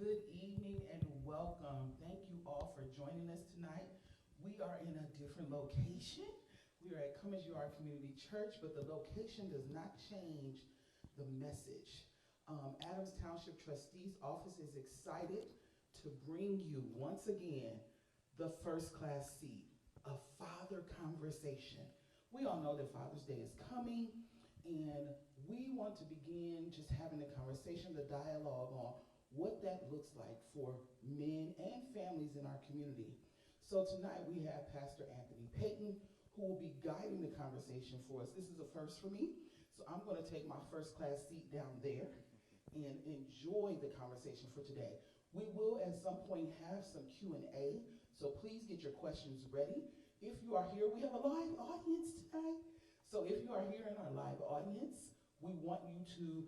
Good evening and welcome. Thank you all for joining us tonight. We are in a different location. We are at Come As You Are Community Church, but the location does not change the message. Adams Township Trustee's Office is excited to bring you once again the first class seat, a father conversation. We all know that Father's Day is coming, and we want to begin just having the conversation, the dialogue on what that looks like for men and families in our community. So tonight we have Pastor Anthony Payton, who will be guiding the conversation for us. This is a first for me, so I'm going to take my first class seat down there and enjoy the conversation for today. We will at some point have some Q&A, so please get your questions ready. If you are here, we have a live audience tonight. So if you are here in our live audience, we want you to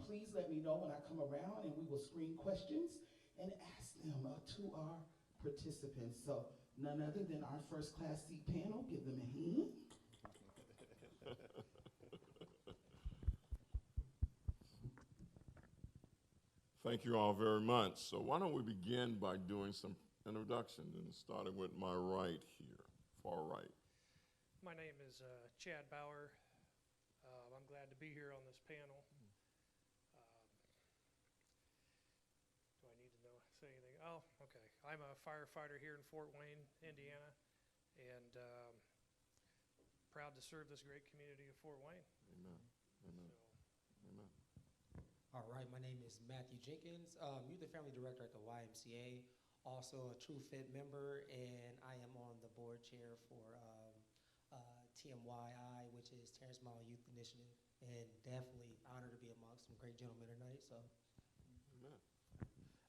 please let me know when I come around, and we will screen questions and ask them to our participants. So none other than our first class seat panel. Give them a hand. Thank you all very much. So why don't we begin by doing some introductions, and starting with my right here, far right. My name is Chad Bauer. I'm glad to be here on this panel. Do I need to say anything? Oh, okay. I'm a firefighter here in Fort Wayne, Indiana, and proud to serve this great community of Fort Wayne. Amen. Amen. Amen. All right, my name is Matthew Jenkins, Youth and Family Director at the YMCA, also a True Fit member, and I am on the board chair for TMYI, which is Terrence Mile Youth Initiative, and definitely honored to be amongst some great gentlemen tonight. So, Amen.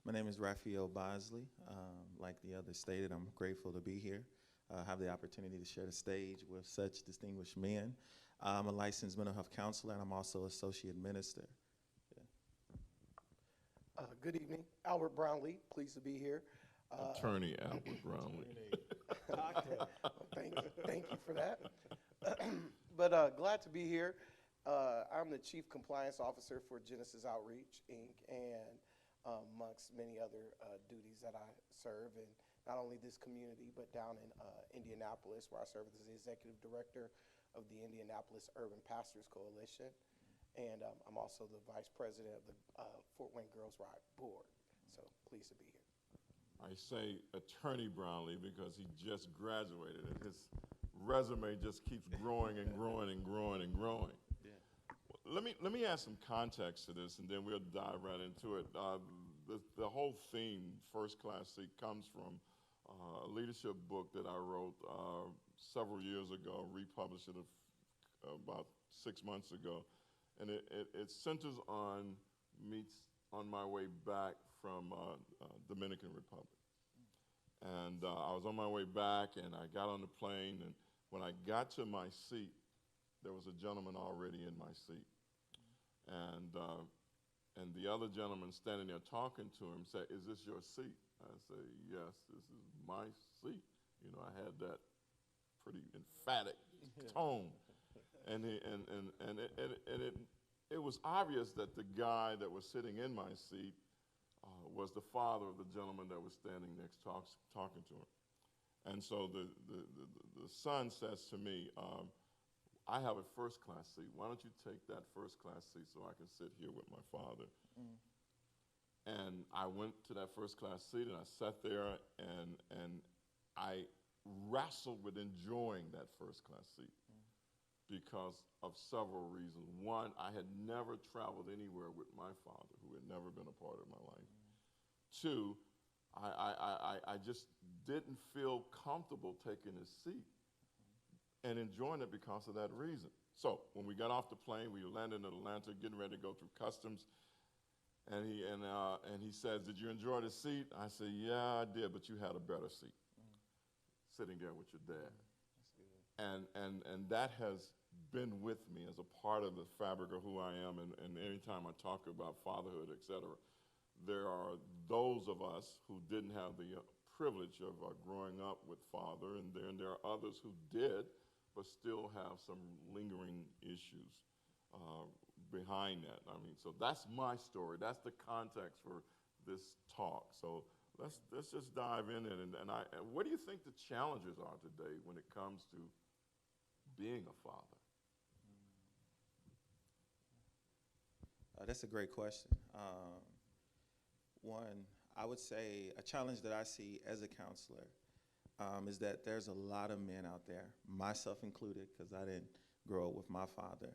My name is Raphael Bosley. Like the others stated, I'm grateful to be here. Have the opportunity to share the stage with such distinguished men. I'm a licensed mental health counselor, and I'm also associate minister. Good evening, Albert Brownlee, pleased to be here. Attorney Albert Brownlee. Thank you for that. But glad to be here. I'm the Chief Compliance Officer for Genesis Outreach, Inc., and amongst many other duties that I serve in not only this community, but down in Indianapolis, where I serve as the Executive Director of the Indianapolis Urban Pastors Coalition. And I'm also the Vice President of the Fort Wayne Girls Ride Board. So pleased to be here. I say Attorney Brownlee because he just graduated, and his resume just keeps growing and growing and growing and growing. Yeah. Let me add some context to this, and then we'll dive right into it. The whole theme, First Class Seat, comes from a leadership book that I wrote several years ago, republished it about 6 months ago. And it centers on me on my way back from Dominican Republic. And I was on my way back, and I got on the plane, and when I got to my seat, there was a gentleman already in my seat. And the other gentleman standing there talking to him said, "Is this your seat?" I said, "Yes, this is my seat." You know, I had that pretty emphatic tone. And it was obvious that the guy that was sitting in my seat was the father of the gentleman that was standing next talking to him. And so the son says to me, "I have a first class seat. Why don't you take that first class seat so I can sit here with my father?" And I went to that first class seat, and I sat there, and I wrestled with enjoying that first class seat because of several reasons. One, I had never traveled anywhere with my father, who had never been a part of my life. Two, I just didn't feel comfortable taking his seat and enjoying it because of that reason. So when we got off the plane, we landed in Atlanta, getting ready to go through customs. And he says, "Did you enjoy the seat?" I said, "Yeah, I did, but you had a better seat, sitting there with your dad." And that has been with me as a part of the fabric of who I am. And anytime I talk about fatherhood, et cetera, there are those of us who didn't have the privilege of growing up with father, and there are others who did, but still have some lingering issues behind that. I mean, so that's my story. That's the context for this talk. So let's just dive in it. And what do you think the challenges are today when it comes to being a father? That's a great question. One, I would say a challenge that I see as a counselor is that there's a lot of men out there, myself included, because I didn't grow up with my father.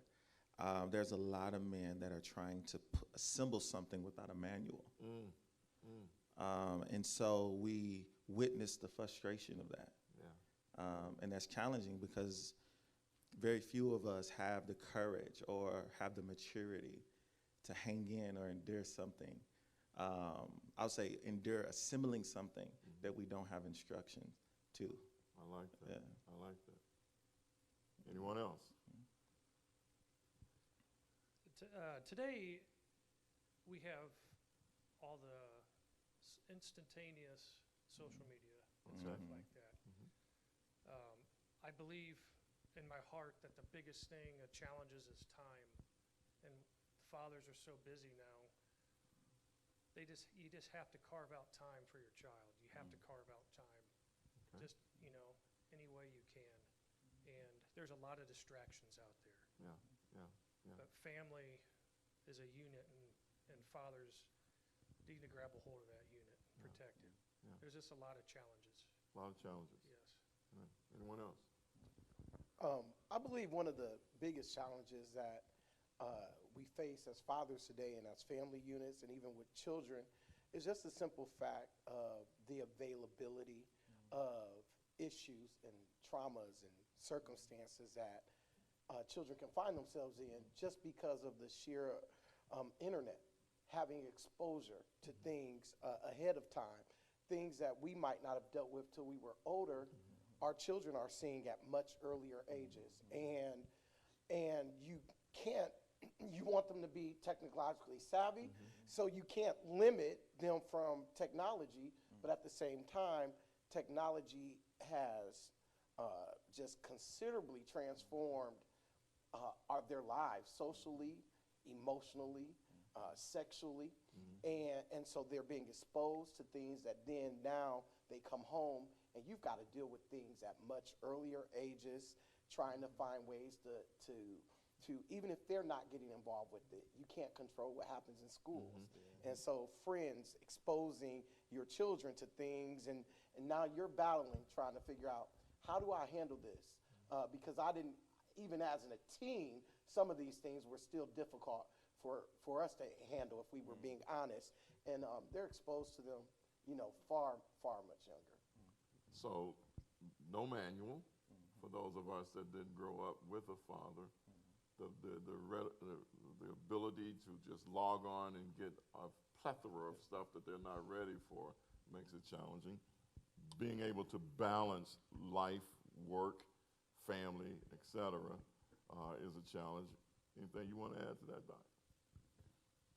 There's a lot of men that are trying to assemble something without a manual. And so we witness the frustration of that. Yeah. And that's challenging because very few of us have the courage or have the maturity to hang in or endure something. I'll say endure assembling something that we don't have instruction to. I like that. Yeah. I like that. Anyone else? Today, we have all the instantaneous social media and stuff like that. I believe in my heart that the biggest thing that challenges is time, and fathers are so busy now. You just have to carve out time for your child. You have to carve out time, just any way you can. And there's a lot of distractions out there. Yeah. But family is a unit, and fathers need to grab a hold of that unit, protect it. Yeah. There's just a lot of challenges. A lot of challenges. Yes. Yeah. Anyone else? I believe one of the biggest challenges that we face as fathers today and as family units and even with children is just the simple fact of the availability of issues and traumas and circumstances that children can find themselves in just because of the sheer internet, having exposure to things ahead of time, things that we might not have dealt with till we were older. Our children are seeing at much earlier ages, and you can't. You want them to be technologically savvy, so you can't limit them from technology. But at the same time, technology has just considerably transformed their lives socially, emotionally, sexually, and so they're being exposed to things that then now they come home and you've got to deal with things at much earlier ages, trying to find ways to even if they're not getting involved with it, you can't control what happens in schools. And so friends exposing your children to things, and now you're battling, trying to figure out, how do I handle this? Because I didn't, even as a teen, some of these things were still difficult for us to handle if we were being honest. And they're exposed to them, far, far much younger. So, no manual for those of us that didn't grow up with a father. The ability to just log on and get a plethora of stuff that they're not ready for makes it challenging. Being able to balance life, work, family, etc., is a challenge. Anything you want to add to that, Doc?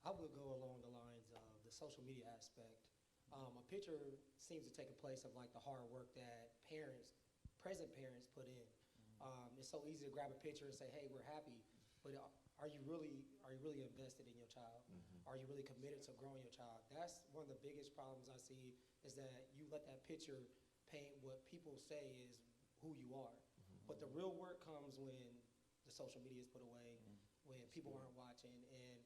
I would go along the lines of the social media aspect. A picture seems to take a place of like the hard work that present parents put in. It's so easy to grab a picture and say, hey, we're happy, but are you really invested in your child? Are you really committed to growing your child? That's one of the biggest problems I see, is that you let that picture paint what people say is who you are. But the real work comes when the social media is put away, when people aren't watching, and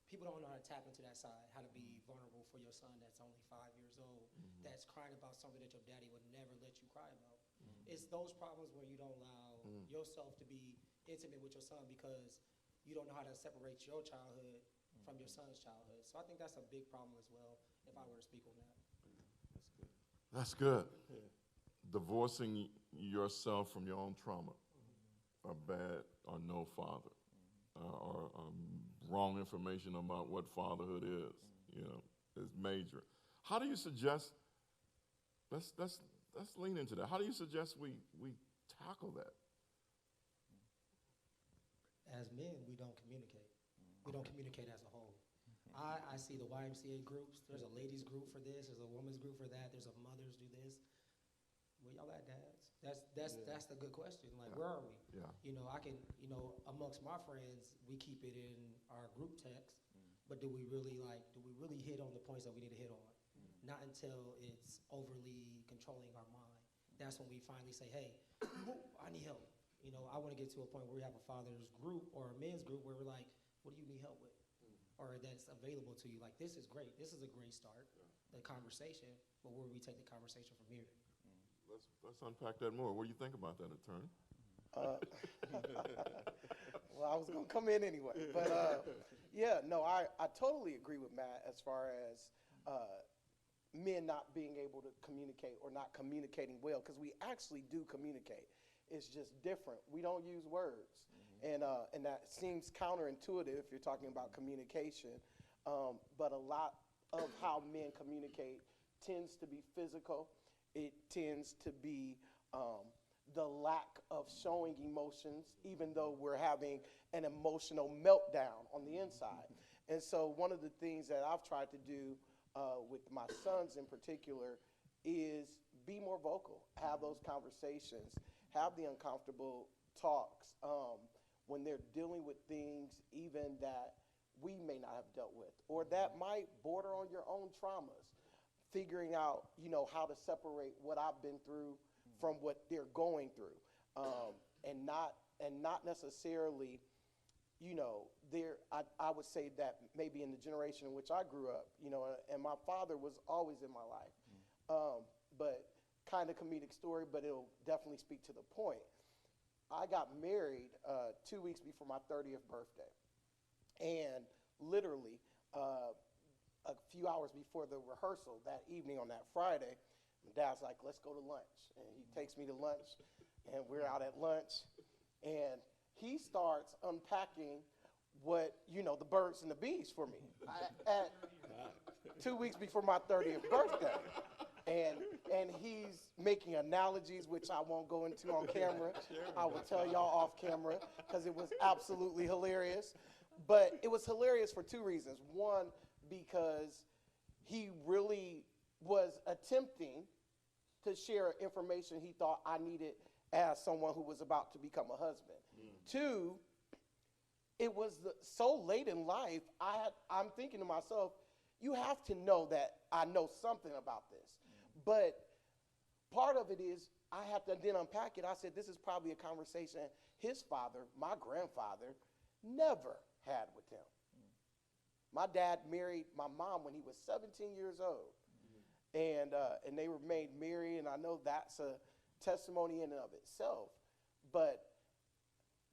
people don't know how to tap into that side, how to be vulnerable for your son that's only 5 years old, that's crying about something that your daddy would never let you cry about. It's those problems where you don't allow yourself to be intimate with your son because you don't know how to separate your childhood from your son's childhood. So I think that's a big problem as well, if I were to speak on that. That's good. Divorcing yourself from your own trauma, a bad or no father, or wrong information about what fatherhood is, is major. How do you suggest, let's lean into that. How do you suggest we tackle that? As men, we don't communicate. We don't communicate as a whole. I see the YMCA groups. There's a ladies group for this. There's a women's group for that. There's a mothers do this. Where y'all at, dads? That's the good question. Like, where are we? Yeah. I can, amongst my friends, we keep it in our group text. but do we really hit on the points that we need to hit on? Not until it's overly controlling our mind. That's when we finally say, hey, I need help. You know, I want to get to a point where we have a father's group or a men's group where we're like, what do you need help with? Or that's available to you. Like, this is great. This is a great start, the conversation, but where do we take the conversation from here? Let's unpack that more. What do you think about that, attorney? Well, I was going to come in anyway. But, yeah, no, I totally agree with Matt as far as men not being able to communicate or not communicating well, because we actually do communicate. It's just different. We don't use words. And that seems counterintuitive if you're talking about communication. But a lot of how men communicate tends to be physical. It tends to be the lack of showing emotions, even though we're having an emotional meltdown on the inside. And so one of the things that I've tried to do with my sons in particular is be more vocal, have those conversations, have the uncomfortable talks when they're dealing with things even that we may not have dealt with, or that might border on your own traumas, figuring out, you know, how to separate what I've been through from what they're going through, and not necessarily, you know, I would say that maybe in the generation in which I grew up, you know, and my father was always in my life, but kind of comedic story, but it'll definitely speak to the point. I got married 2 weeks before my 30th birthday, and literally a few hours before the rehearsal that evening on that Friday, my dad's like, let's go to lunch. And he takes me to lunch, and we're out at lunch, and he starts unpacking what, you know, the birds and the bees for me at 2 weeks before my 30th birthday. And he's making analogies, which I won't go into on camera. I will tell y'all off camera, because it was absolutely hilarious. But it was hilarious for two reasons. One, because he really was attempting to share information he thought I needed as someone who was about to become a husband. Two, it was so late in life, I'm thinking to myself, you have to know that I know something about this. But part of it is I have to then unpack it. I said, this is probably a conversation his father, my grandfather, never had with him. My dad married my mom when he was 17 years old. And they remained married, and I know that's a testimony in and of itself. But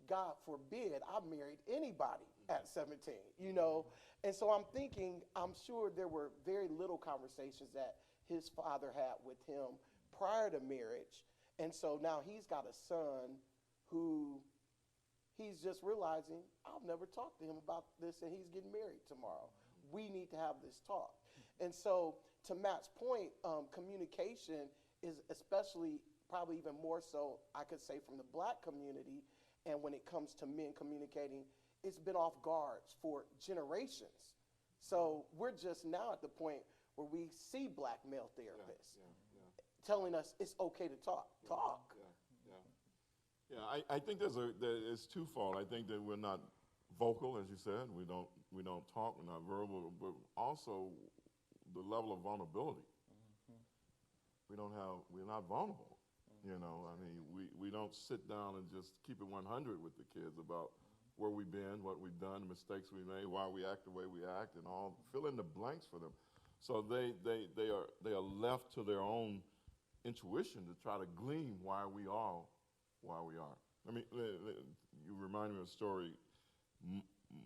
God forbid I married anybody at 17, you know. And so I'm thinking, I'm sure there were very little conversations that his father had with him prior to marriage. And so now he's got a son who he's just realizing, I'll never talk to him about this, and he's getting married tomorrow. We need to have this talk. And so to Matt's point, communication is especially, probably even more so, I could say, from the Black community. And when it comes to men communicating, it's been off guards for generations. So we're just now at the point where we see Black male therapists telling us it's okay to talk. Yeah, I think it's twofold. I think that we're not vocal, as you said. We don't talk. We're not verbal. But also the level of vulnerability. We're not vulnerable. You know, I mean, we don't sit down and just keep it 100 with the kids about where we've been, what we've done, the mistakes we made, why we act the way we act, and all. Fill in the blanks for them. So they are left to their own intuition to try to glean why we are. I mean, you remind me of a story.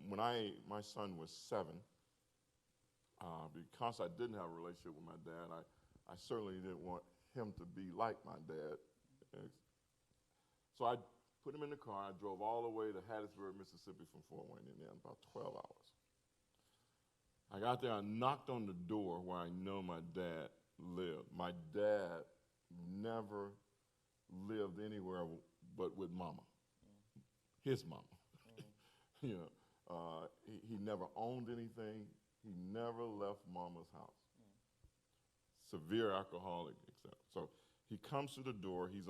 When my son was 7, because I didn't have a relationship with my dad, I certainly didn't want him to be like my dad. So I put him in the car. I drove all the way to Hattiesburg, Mississippi from Fort Wayne, Indiana, about 12 hours. I got there, I knocked on the door where I know my dad lived. My dad never lived anywhere but with Mama, his Mama. You know, he never owned anything. He never left Mama's house. Severe alcoholic, etc. So he comes to the door. He's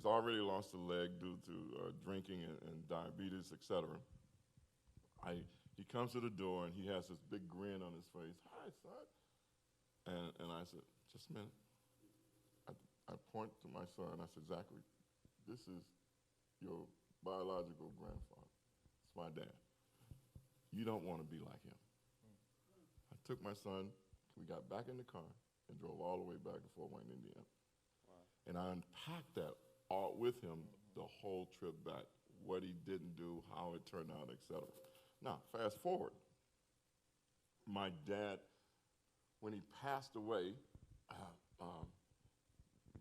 already lost a leg due to drinking and diabetes, etc. He comes to the door, and he has this big grin on his face. Hi, son. And I said, just a minute. I point to my son. I said, Zachary, this is your biological grandfather. It's my dad. You don't want to be like him. I took my son. We got back in the car and drove all the way back to Fort Wayne, Indiana. Wow. And I unpacked that all with him the whole trip back, what he didn't do, how it turned out, etc. Now, fast forward. My dad, when he passed away,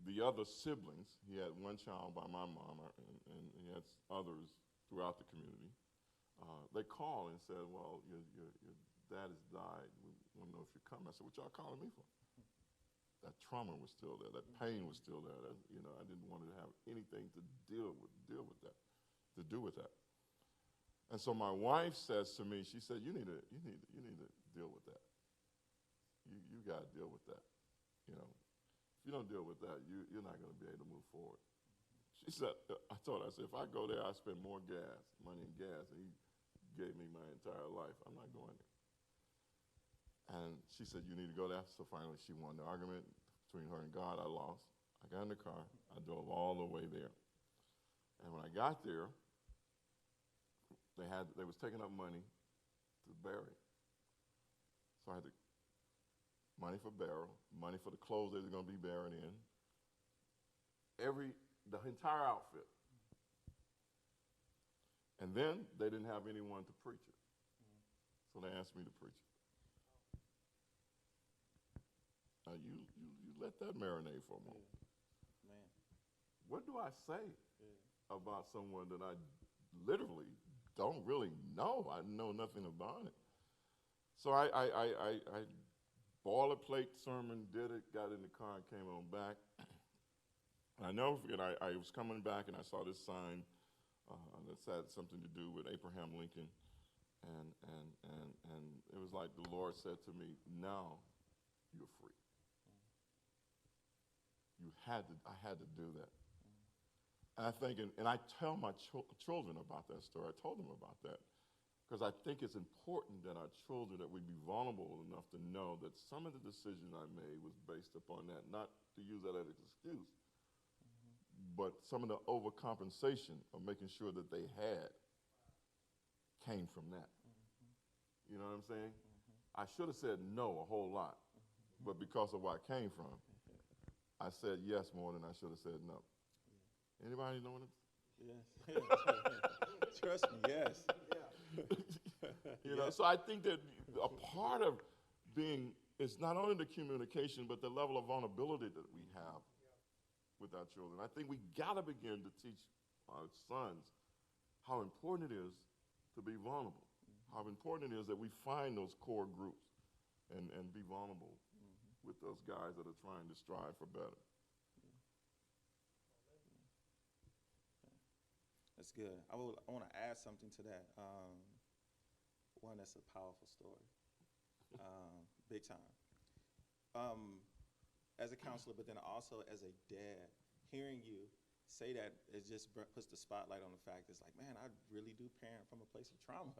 the other siblings, he had one child by my mama, and he had others throughout the community. They called and said, well, your dad has died. We want to know if you're coming. I said, what y'all calling me for? That trauma was still there. That pain was still there. That, I didn't want to have anything to deal with that, to do with that. And so my wife says to me, she said, you need to deal with that. You got to deal with that. If you don't deal with that, you're not going to be able to move forward. She said, I told her, I said, if I go there, I spend more money in gas, and he gave me my entire life. I'm not going there. And she said, you need to go there. So finally, she won the argument between her and God. I lost. I got in the car. I drove all the way there. And when I got there, they was taking up money to bury. So I had to money for burial, money for the clothes they were going to be buried in, the entire outfit. And then they didn't have anyone to preach it. So they asked me to preach it. Now you let that marinate for a moment. Man. What do I say about someone that I literally don't really know? I know nothing about it. So I boilerplate sermon, did it, got in the car and came on back. And I never forget, I was coming back and I saw this sign that had something to do with Abraham Lincoln. And it was like the Lord said to me, now you're free. I had to do that. And I think, and I tell my children about that story. I told them about that. Because I think it's important that our children, that we be vulnerable enough to know that some of the decisions I made was based upon that, not to use that as an excuse, but some of the overcompensation of making sure that they had came from that. You know what I'm saying? I should have said no a whole lot, but because of where I came from, I said yes more than I should have said no. Anybody know what it? Yes. Trust me, yes. So I think that a part of being is not only the communication, but the level of vulnerability that we have with our children. I think we got to begin to teach our sons how important it is to be vulnerable, how important it is that we find those core groups and be vulnerable with those guys that are trying to strive for better. That's good. I want to add something to that. One, that's a powerful story, big time. As a counselor, but then also as a dad, hearing you say that, it just puts the spotlight on the fact it's like, man, I really do parent from a place of trauma.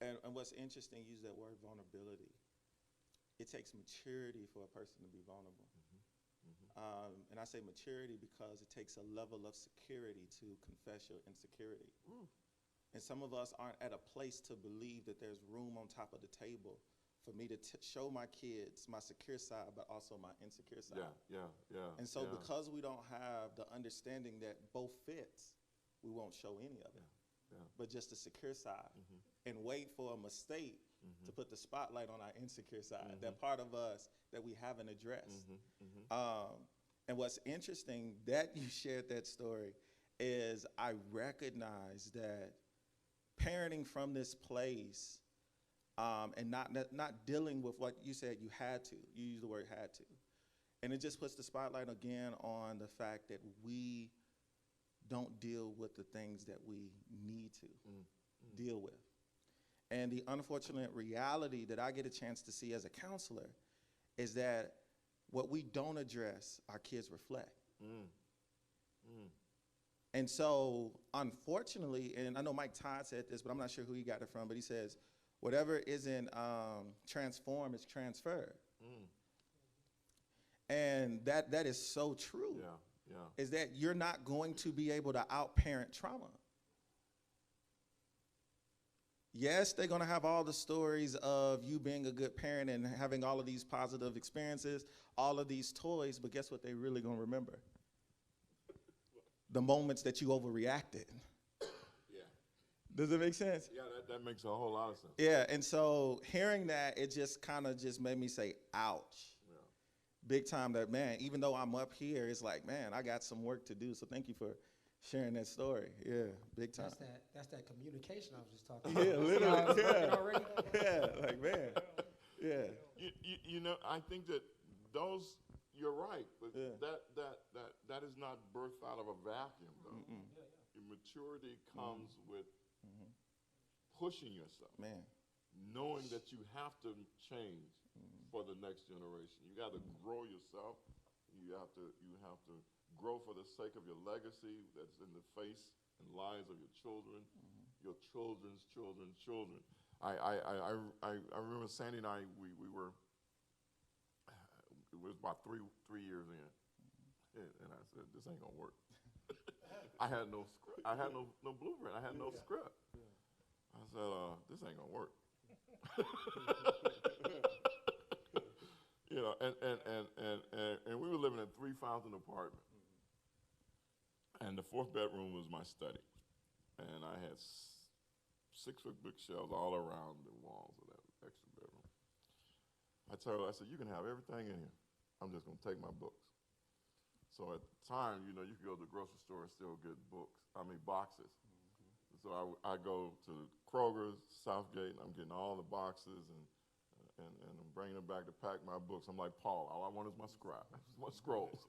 And what's interesting, you use that word vulnerability. It takes maturity for a person to be vulnerable. And I say maturity because it takes a level of security to confess your insecurity. And some of us aren't at a place to believe that there's room on top of the table for me to show my kids my secure side, but also my insecure side. Yeah. And so because we don't have the understanding that both fits, we won't show any of it, but just the secure side, and wait for a mistake to put the spotlight on our insecure side, that part of us that we haven't addressed. And what's interesting that you shared that story is I recognize that parenting from this place and not dealing with what you said you had to. You used the word had to. And it just puts the spotlight again on the fact that we don't deal with the things that we need to deal with. And the unfortunate reality that I get a chance to see as a counselor is that what we don't address, our kids reflect. And so, unfortunately, and I know Mike Todd said this, but I'm not sure who he got it from, but he says, whatever isn't transformed is transferred. And that is so true. Yeah, yeah. Is that you're not going to be able to outparent trauma. Yes, they're going to have all the stories of you being a good parent and having all of these positive experiences, all of these toys, but guess what they're really going to remember? The moments that you overreacted. Yeah. Does it make sense? Yeah, that makes a whole lot of sense. Yeah, and so hearing that, it just kind of just made me say, ouch. Yeah. Big time that, man, even though I'm up here, it's like, man, I got some work to do. So thank you for sharing that story. Yeah, big time. That's that communication I was just talking about. Yeah, literally. Yeah. Already? Yeah, like, man. Yeah. You know, I think that those, you're right, but Yeah. that is not birthed out of a vacuum, though. Maturity comes with pushing yourself, Man. knowing that you have to change for the next generation. You got to grow yourself. You have to grow for the sake of your legacy that's in the face and lives of your children, your children's children's children. I remember Sandy and I, we were, it was about three years in, and I said, this ain't gonna work. I had no script. I had no blueprint. I had no script. I said, this ain't gonna work. You know, and we were living in a 3,000 apartment. And the 4th bedroom was my study. And I had 6-foot bookshelves all around the walls of that extra bedroom. I told her, I said, you can have everything in here. I'm just gonna take my books. So at the time, you know, you could go to the grocery store and still get boxes. So I go to Kroger's, Southgate, and I'm getting all the boxes and I'm bringing them back to pack my books. I'm like, Paul, all I want is my scrolls.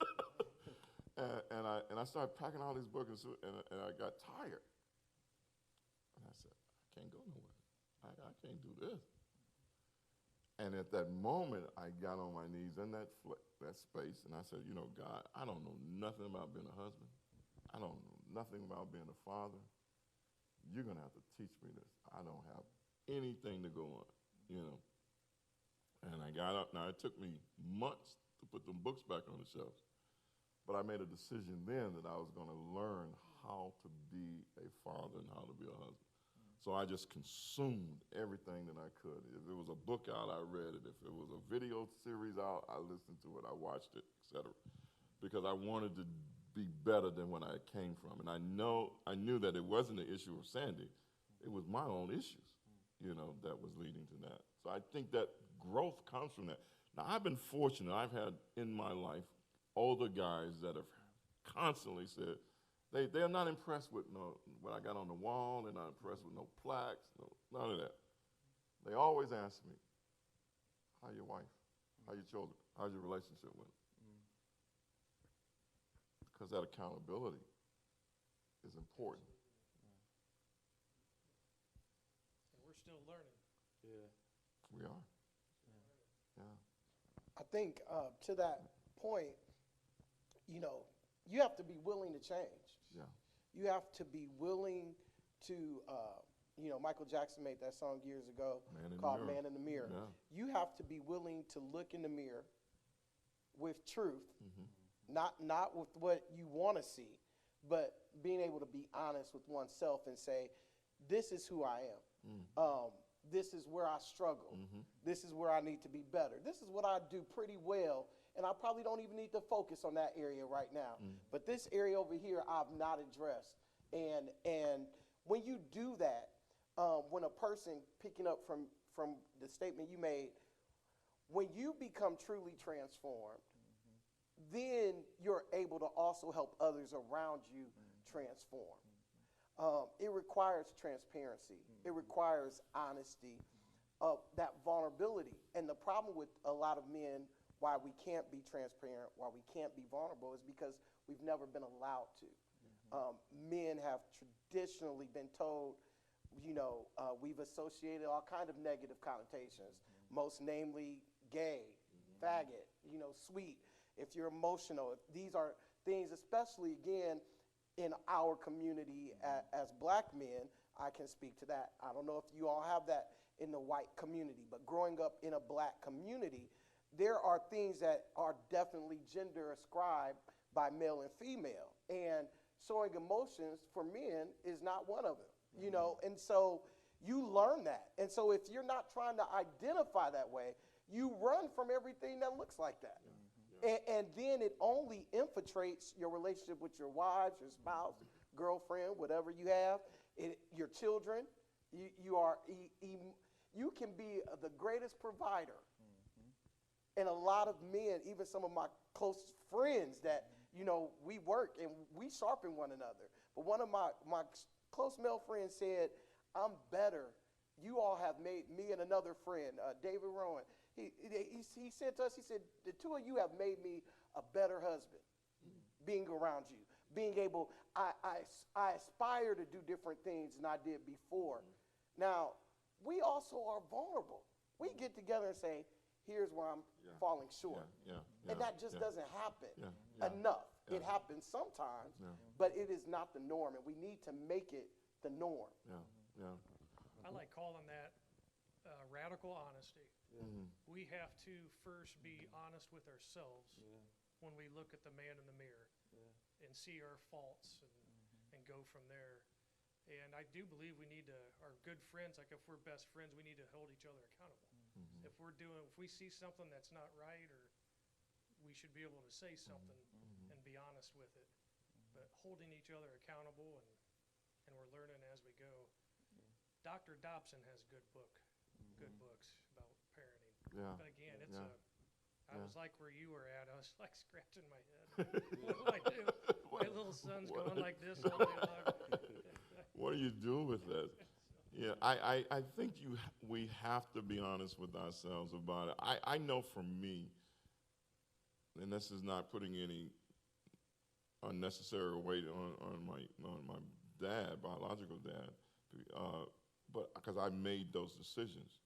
and I started packing all these books, and I got tired. And I said, I can't go nowhere. I can't do this. And at that moment, I got on my knees in that space, and I said, you know, God, I don't know nothing about being a husband. I don't know nothing about being a father. You're going to have to teach me this. I don't have anything to go on, you know. And I got up. Now, it took me months to put them books back on the shelves. But I made a decision then that I was going to learn how to be a father and how to be a husband. So I just consumed everything that I could. If there was a book out, I read it. If there was a video series out, I listened to it. I watched it, etc. Because I wanted to be better than when I came from. And I knew that it wasn't the issue of Sandy. It was my own issues, you know, that was leading to that. So I think that growth comes from that. Now, I've been fortunate. I've had in my life older guys that have constantly said, they're not impressed with what I got on the wall. They're not impressed with no plaques, none of that. They always ask me, how your wife? How your children? How's your relationship with them? Because that accountability is important. And we're still learning. We are. Yeah. I think to that point, you know, you have to be willing to change. Yeah. You have to be willing to, you know, Michael Jackson made that song years ago called Man in the Mirror. Yeah. You have to be willing to look in the mirror with truth, not with what you want to see, but being able to be honest with oneself and say, this is who I am. This is where I struggle. This is where I need to be better. This is what I do pretty well, and I probably don't even need to focus on that area right now. But this area over here, I've not addressed. And when you do that, when a person, picking up from the statement you made, when you become truly transformed, then you're able to also help others around you transform. It requires transparency. It requires honesty, that vulnerability. And the problem with a lot of men, why we can't be transparent, why we can't be vulnerable, is because we've never been allowed to. Men have traditionally been told, you know, we've associated all kind of negative connotations, most namely gay, faggot, you know, sweet. If you're emotional, if these are things, especially again, in our community as black men, I can speak to that. I don't know if you all have that in the white community, but growing up in a black community, there are things that are definitely gender ascribed by male and female. And showing emotions for men is not one of them, you know? And so you learn that. And so if you're not trying to identify that way, you run from everything that looks like that. And then it only infiltrates your relationship with your wives, your spouse, girlfriend, whatever you have, your children. You can be the greatest provider. And a lot of men, even some of my close friends that, you know, we work and we sharpen one another. But one of my close male friends said, I'm better. You all have made me and another friend, David Rowan. He said to us, he said, the two of you have made me a better husband, being around you, being able, I aspire to do different things than I did before. Now, we also are vulnerable. We get together and say, here's where I'm falling short. And that just doesn't happen enough. It happens sometimes, but it is not the norm, and we need to make it the norm. I like calling that radical honesty. We have to first be honest with ourselves when we look at the man in the mirror and see our faults and go from there. And I do believe we need to, our good friends, like if we're best friends, we need to hold each other accountable. If we see something that's not right, or we should be able to say something and be honest with it. But holding each other accountable, and we're learning as we go. Dr. Dobson has good books about parenting. But again, I was like where you were at. I was like scratching my head. What do I do? My little son's going like this all day long. What do you do with that? Yeah, I think we have to be honest with ourselves about it. I know for me, and this is not putting any unnecessary weight on my dad, biological dad, but because I made those decisions.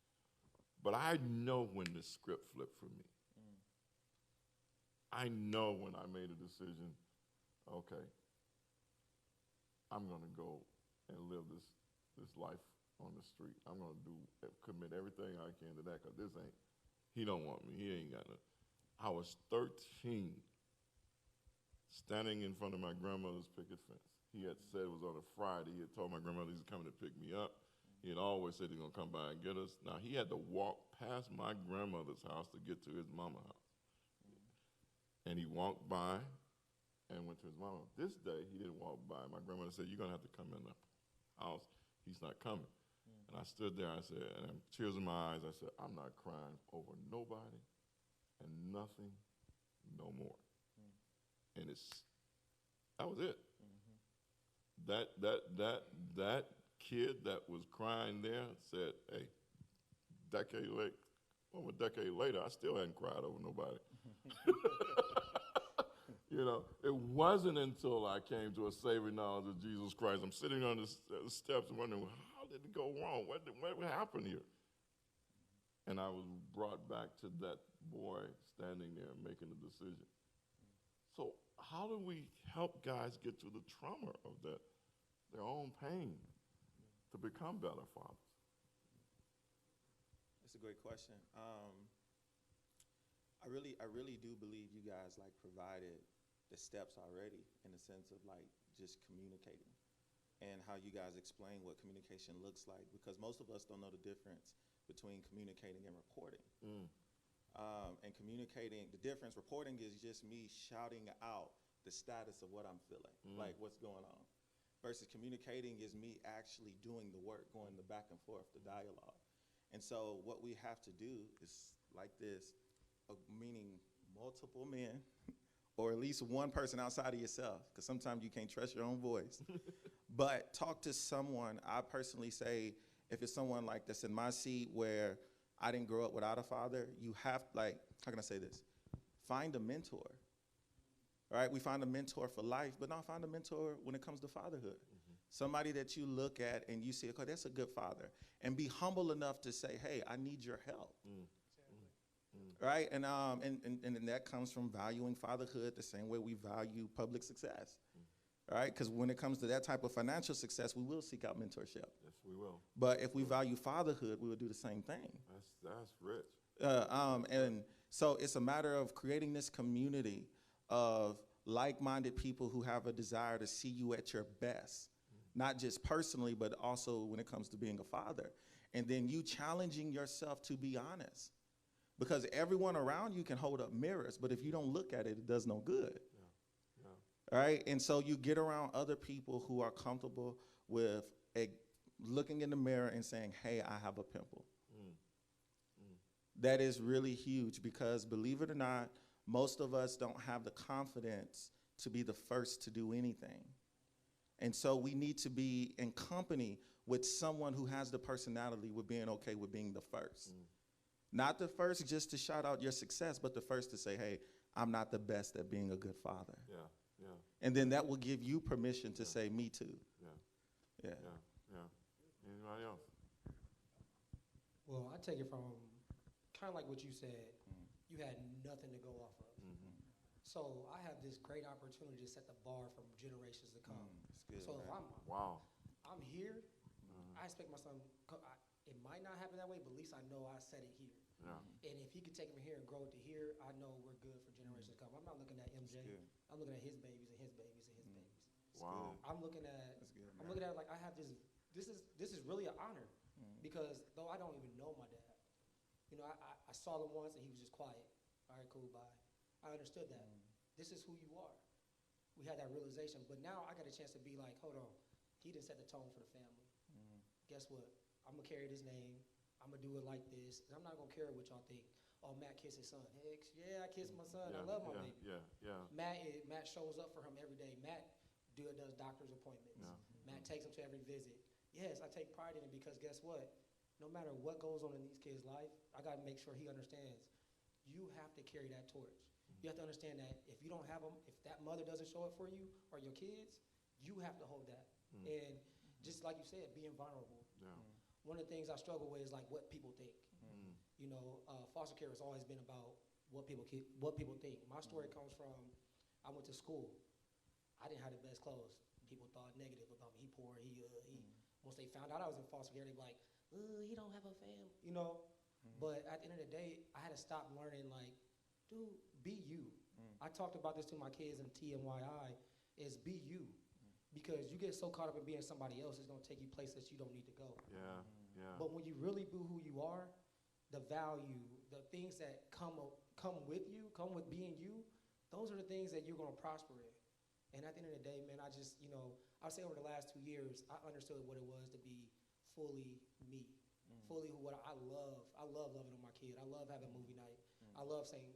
But I know when the script flipped for me. I know when I made a decision, okay, I'm going to go and live this life on the street. I'm going to commit everything I can to that, because he don't want me. He ain't got no. I was 13, standing in front of my grandmother's picket fence. He had said it was on a Friday. He had told my grandmother he was coming to pick me up. He had always said he was going to come by and get us. Now, he had to walk past my grandmother's house to get to his mama's house. And he walked by and went to his mama. This day, he didn't walk by. My grandmother said, you're going to have to come in the house. He's not coming. And I stood there, I said, and tears in my eyes, I said, I'm not crying over nobody and nothing no more. And that was it. That kid that was crying there said, hey, over a decade later, I still hadn't cried over nobody. You know, it wasn't until I came to a saving knowledge of Jesus Christ. I'm sitting on the steps wondering, how did it go wrong? What happened here? And I was brought back to that boy standing there making the decision. So how do we help guys get through the trauma of their own pain to become better fathers? That's a great question. I really do believe you guys provided the steps already, in the sense of just communicating and how you guys explain what communication looks like, because most of us don't know the difference between communicating and reporting. And communicating, the difference, reporting is just me shouting out the status of what I'm feeling, like what's going on, versus communicating is me actually doing the work, going the back and forth, the dialogue. And so what we have to do is like this, meaning multiple men, or at least one person outside of yourself, because sometimes you can't trust your own voice. But talk to someone. I personally say, if it's someone that's in my seat where I didn't grow up without a father, you have, how can I say this? Find a mentor, right? We find a mentor for life, but now find a mentor when it comes to fatherhood. Somebody that you look at and you say, okay, that's a good father. And be humble enough to say, hey, I need your help. Right? And that comes from valuing fatherhood the same way we value public success. All right, because when it comes to that type of financial success, we will seek out mentorship. Yes, we will. But if we value fatherhood, we will do the same thing. That's rich. And so it's a matter of creating this community of like-minded people who have a desire to see you at your best, not just personally, but also when it comes to being a father. And then you challenging yourself to be honest, because everyone around you can hold up mirrors, but if you don't look at it, it does no good. Yeah. All right, and so you get around other people who are comfortable with looking in the mirror and saying, hey, I have a pimple. That is really huge because, believe it or not, most of us don't have the confidence to be the first to do anything. And so we need to be in company with someone who has the personality with being okay with being the first. Not the first just to shout out your success, but the first to say, hey, I'm not the best at being a good father. Yeah, yeah, And then that will give you permission to say, me too. yeah, Yeah. yeah, yeah. Anybody else? Well, I take it from kind of like what you said. You had nothing to go off of. So I have this great opportunity to set the bar for generations to come. That's good, So if right? Wow. I'm here, I expect my son. It might not happen that way, but at least I know I set it here. Yeah. And if he can take it from here and grow it to here, I know we're good for generations to come. I'm not looking at MJ. good. I'm looking at his babies and his babies and his babies. Wow. I'm looking at. That's good, I'm man. looking at it like I have this. This is really an honor because though I don't even know my dad, you know, I saw him once and he was just quiet. All right, cool, bye. I understood that. This is who you are. We had that realization, but now I got a chance to be like, hold on, he didn't set the tone for the family. Guess what? I'm gonna carry this name. I'm gonna do it like this. And I'm not gonna care what y'all think. Oh, Matt kissed his son. Heck, yeah, I kissed my son. I love my baby. Yeah. Matt shows up for him every day. Matt does doctor's appointments. Yeah. Matt takes him to every visit. Yes, I take pride in it because guess what? No matter what goes on in these kids' life, I got to make sure he understands. You have to carry that torch. You have to understand that if you don't have them, if that mother doesn't show up for you or your kids, you have to hold that. And just like you said, being vulnerable. Yeah. One of the things I struggle with is like what people think. You know, foster care has always been about what people think. My story comes from I went to school. I didn't have the best clothes. People thought negative about me. He poor. He. Once they found out I was in foster care, they were like, he don't have a family. You know. But at the end of the day, I had to stop learning. Like, dude, be you. I talked about this to my kids in TMYI. Is be you. Because you get so caught up in being somebody else, it's gonna take you places you don't need to go. Yeah. Yeah. But when you really be who you are, the value, the things that come with you, come with being you, those are the things that you're gonna prosper in. And at the end of the day, man, I just, you know, I'll say over the last 2 years, I understood what it was to be fully me, fully what I love. I love loving on my kid. I love having movie night. I love saying,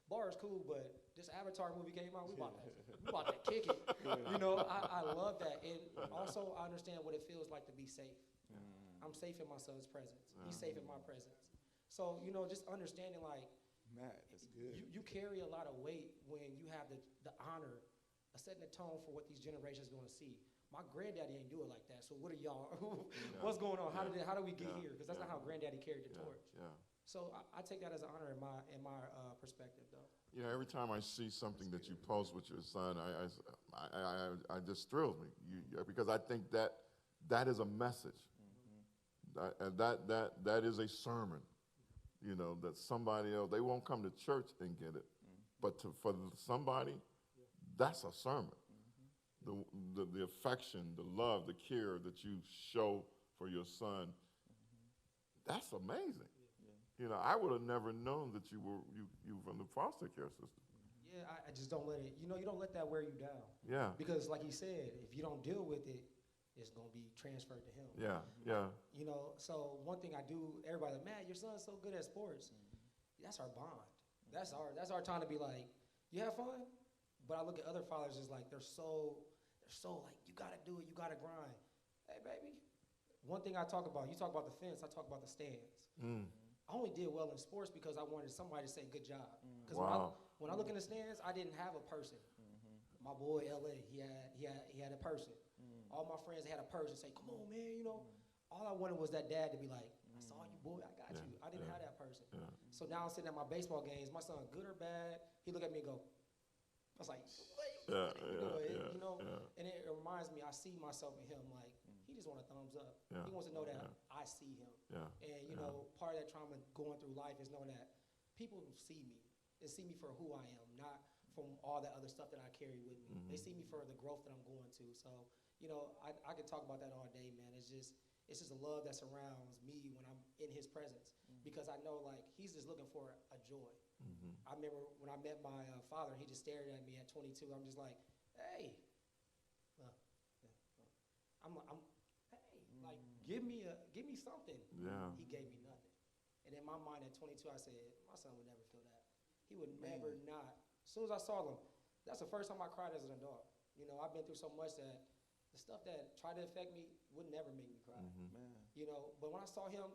bar is cool, but this Avatar movie came out, we about to kick it. You know, I love that. And also, I understand what it feels like to be safe. I'm safe in my son's presence. He's safe in my presence. So, you know, just understanding like, Matt, that's good. you carry a lot of weight when you have the honor of setting the tone for what these generations are going to see. My granddaddy ain't do it like that. So what are y'all? What's going on? How did we get here? Because that's not how granddaddy carried the torch. Yeah. So I take that as an honor in my perspective, though. You know, every time I see something that you post with your son, I just thrills me because I think that is a message. And that is a sermon. You know, that somebody else, they won't come to church and get it, but for somebody, that's a sermon. The affection, the love, the care that you show for your son, that's amazing. You know, I would have never known that you were from the foster care system. Yeah, I just don't let it, you don't let that wear you down. Yeah. Because like he said, if you don't deal with it, it's going to be transferred to him. Yeah. You know, so one thing I do, everybody like, Matt, your son's so good at sports. That's our bond. That's our time to be like, you have fun? But I look at other fathers as like, they're so like, you got to do it, you got to grind. Hey, baby, one thing I talk about, you talk about the fence, I talk about the stands. I only did well in sports because I wanted somebody to say good job. Because when I look in the stands, I didn't have a person. My boy, LA, he had a person. All my friends had a person say, come on, man, you know. All I wanted was that dad to be like, I saw you, boy, I got you. I didn't have that person. Yeah. So now I'm sitting at my baseball games. My son, good or bad, he look at me and go, I was like, Yeah, you know, yeah. and it reminds me, I see myself in him, like, he just want a thumbs up. Yeah, He wants to know that yeah. I see him. Yeah, And, you know, part of that trauma going through life is knowing that people see me and see me for who I am, not from all that other stuff that I carry with me. They see me for the growth that I'm going to. So, you know, I could talk about that all day, man. It's just a love that surrounds me when I'm in his presence, because I know, like, he's just looking for a joy. I remember when I met my father, he just stared at me at 22. I'm just like, hey, hey, like, give me something. Yeah. He gave me nothing. And in my mind at 22, I said, my son would never feel that. He would never not. As soon as I saw him, that's the first time I cried as an adult. You know, I've been through so much that the stuff that tried to affect me would never make me cry. Man. You know, but when I saw him,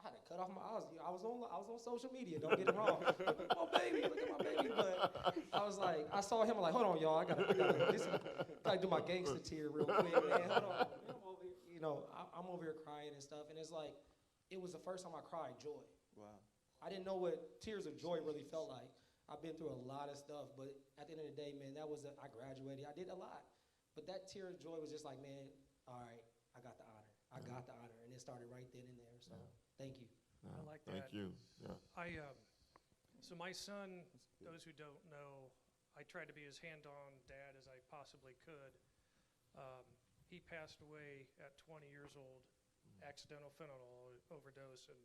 I had to cut off my eyes. I was on social media. Don't get it wrong. Oh baby, look at my baby. But I was like, I saw him. I'm like, hold on, y'all. I gotta do my gangster tear real quick, man. Hold on. I'm over here, you know, I'm over here crying and stuff. And it's like, it was the first time I cried joy. Wow. I didn't know what tears of joy really felt like. I've been through a lot of stuff, but at the end of the day, man, I graduated. I did a lot. But that tear of joy was just like, man, all right, I got the honor. I got the honor. And it started right then and there. So thank you. Yeah, I like thank that. you. Yeah. So my son, those who don't know, I tried to be as hand-on dad as I possibly could. He passed away at 20 years old, accidental fentanyl overdose, and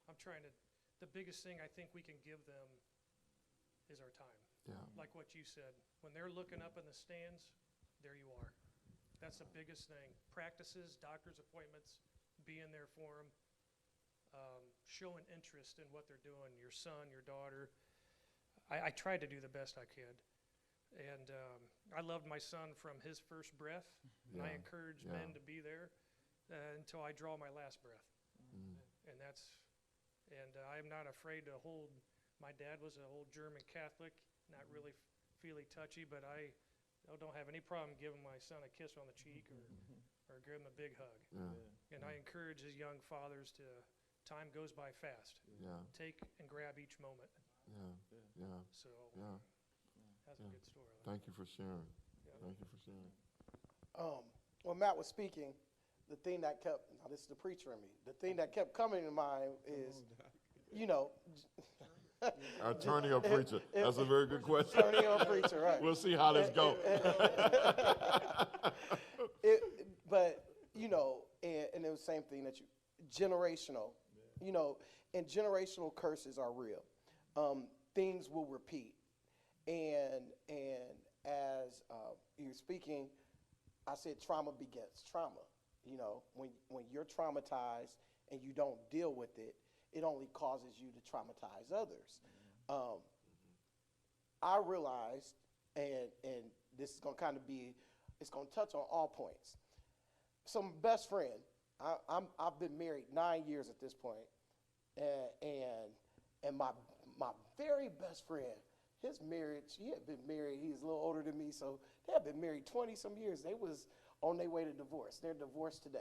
I'm trying to. The biggest thing I think we can give them is our time. Yeah. Like what you said, when they're looking up in the stands, there you are. That's the biggest thing. Practices, doctor's appointments, being there for them, showing interest in what they're doing, your son, your daughter. I tried to do the best I could. And I loved my son from his first breath, and I Yeah, encourage yeah. men to be there until I draw my last breath. And I'm not afraid to hold. My dad was an old German Catholic, not really feely touchy, but I don't have any problem giving my son a kiss on the cheek or give him a big hug. Yeah. And I encourage his young fathers time goes by fast. Yeah. Take and grab each moment. Yeah. Yeah. So Yeah. that's a good story. Thank you for sharing. Yeah. Thank you for sharing. When Matt was speaking, the thing that kept, now this is the preacher in me, the thing that kept coming to mind is, you know, Attorney or preacher? That's a very good question. attorney or preacher, right? We'll see how this goes. But, you know, and it was the same thing that generational, you know, and generational curses are real. Things will repeat. And as you're speaking, I said trauma begets trauma. You know, when you're traumatized and you don't deal with it, it only causes you to traumatize others. I realized, and this is going to kind of be, it's going to touch on all points. So my best friend, I've been married 9 years at this point, and my very best friend, his marriage, he had been married, he's a little older than me, so they had been married 20-some years. They was on their way to divorce. They're divorced today.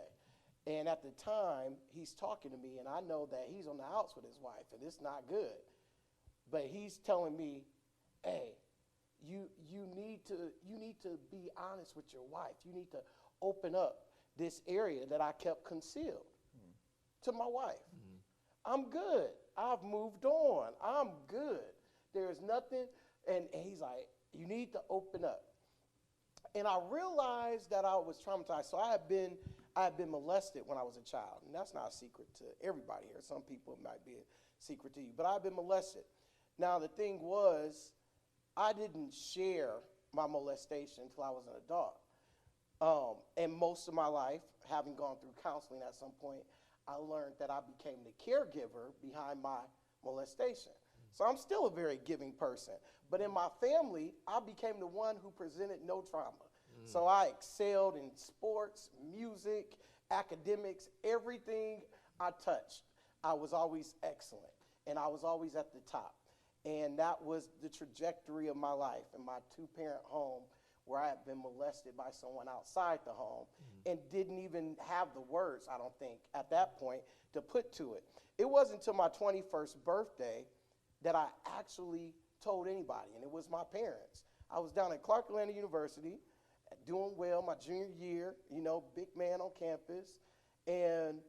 And at the time, he's talking to me, and I know that he's on the outs with his wife, and it's not good. But he's telling me, hey, you need to be honest with your wife. You need to open up this area that I kept concealed to my wife. I'm good. I've moved on. I'm good. There's nothing. And he's like, you need to open up. And I realized that I was traumatized. So I had been molested when I was a child. And that's not a secret to everybody here. Some people it might be a secret to you. But I've been molested. Now, the thing was, I didn't share my molestation until I was an adult. And most of my life, having gone through counseling at some point, I learned that I became the caregiver behind my molestation. So I'm still a very giving person. But in my family, I became the one who presented no trauma. So I excelled in sports, music, academics, everything I touched. I was always excellent, and I was always at the top. And that was the trajectory of my life in my two-parent home, where I had been molested by someone outside the home and didn't even have the words, I don't think, at that point to put to it. It wasn't until my 21st birthday that I actually told anybody, and it was my parents. I was down at Clark Atlanta University, doing well my junior year, you know, big man on campus, and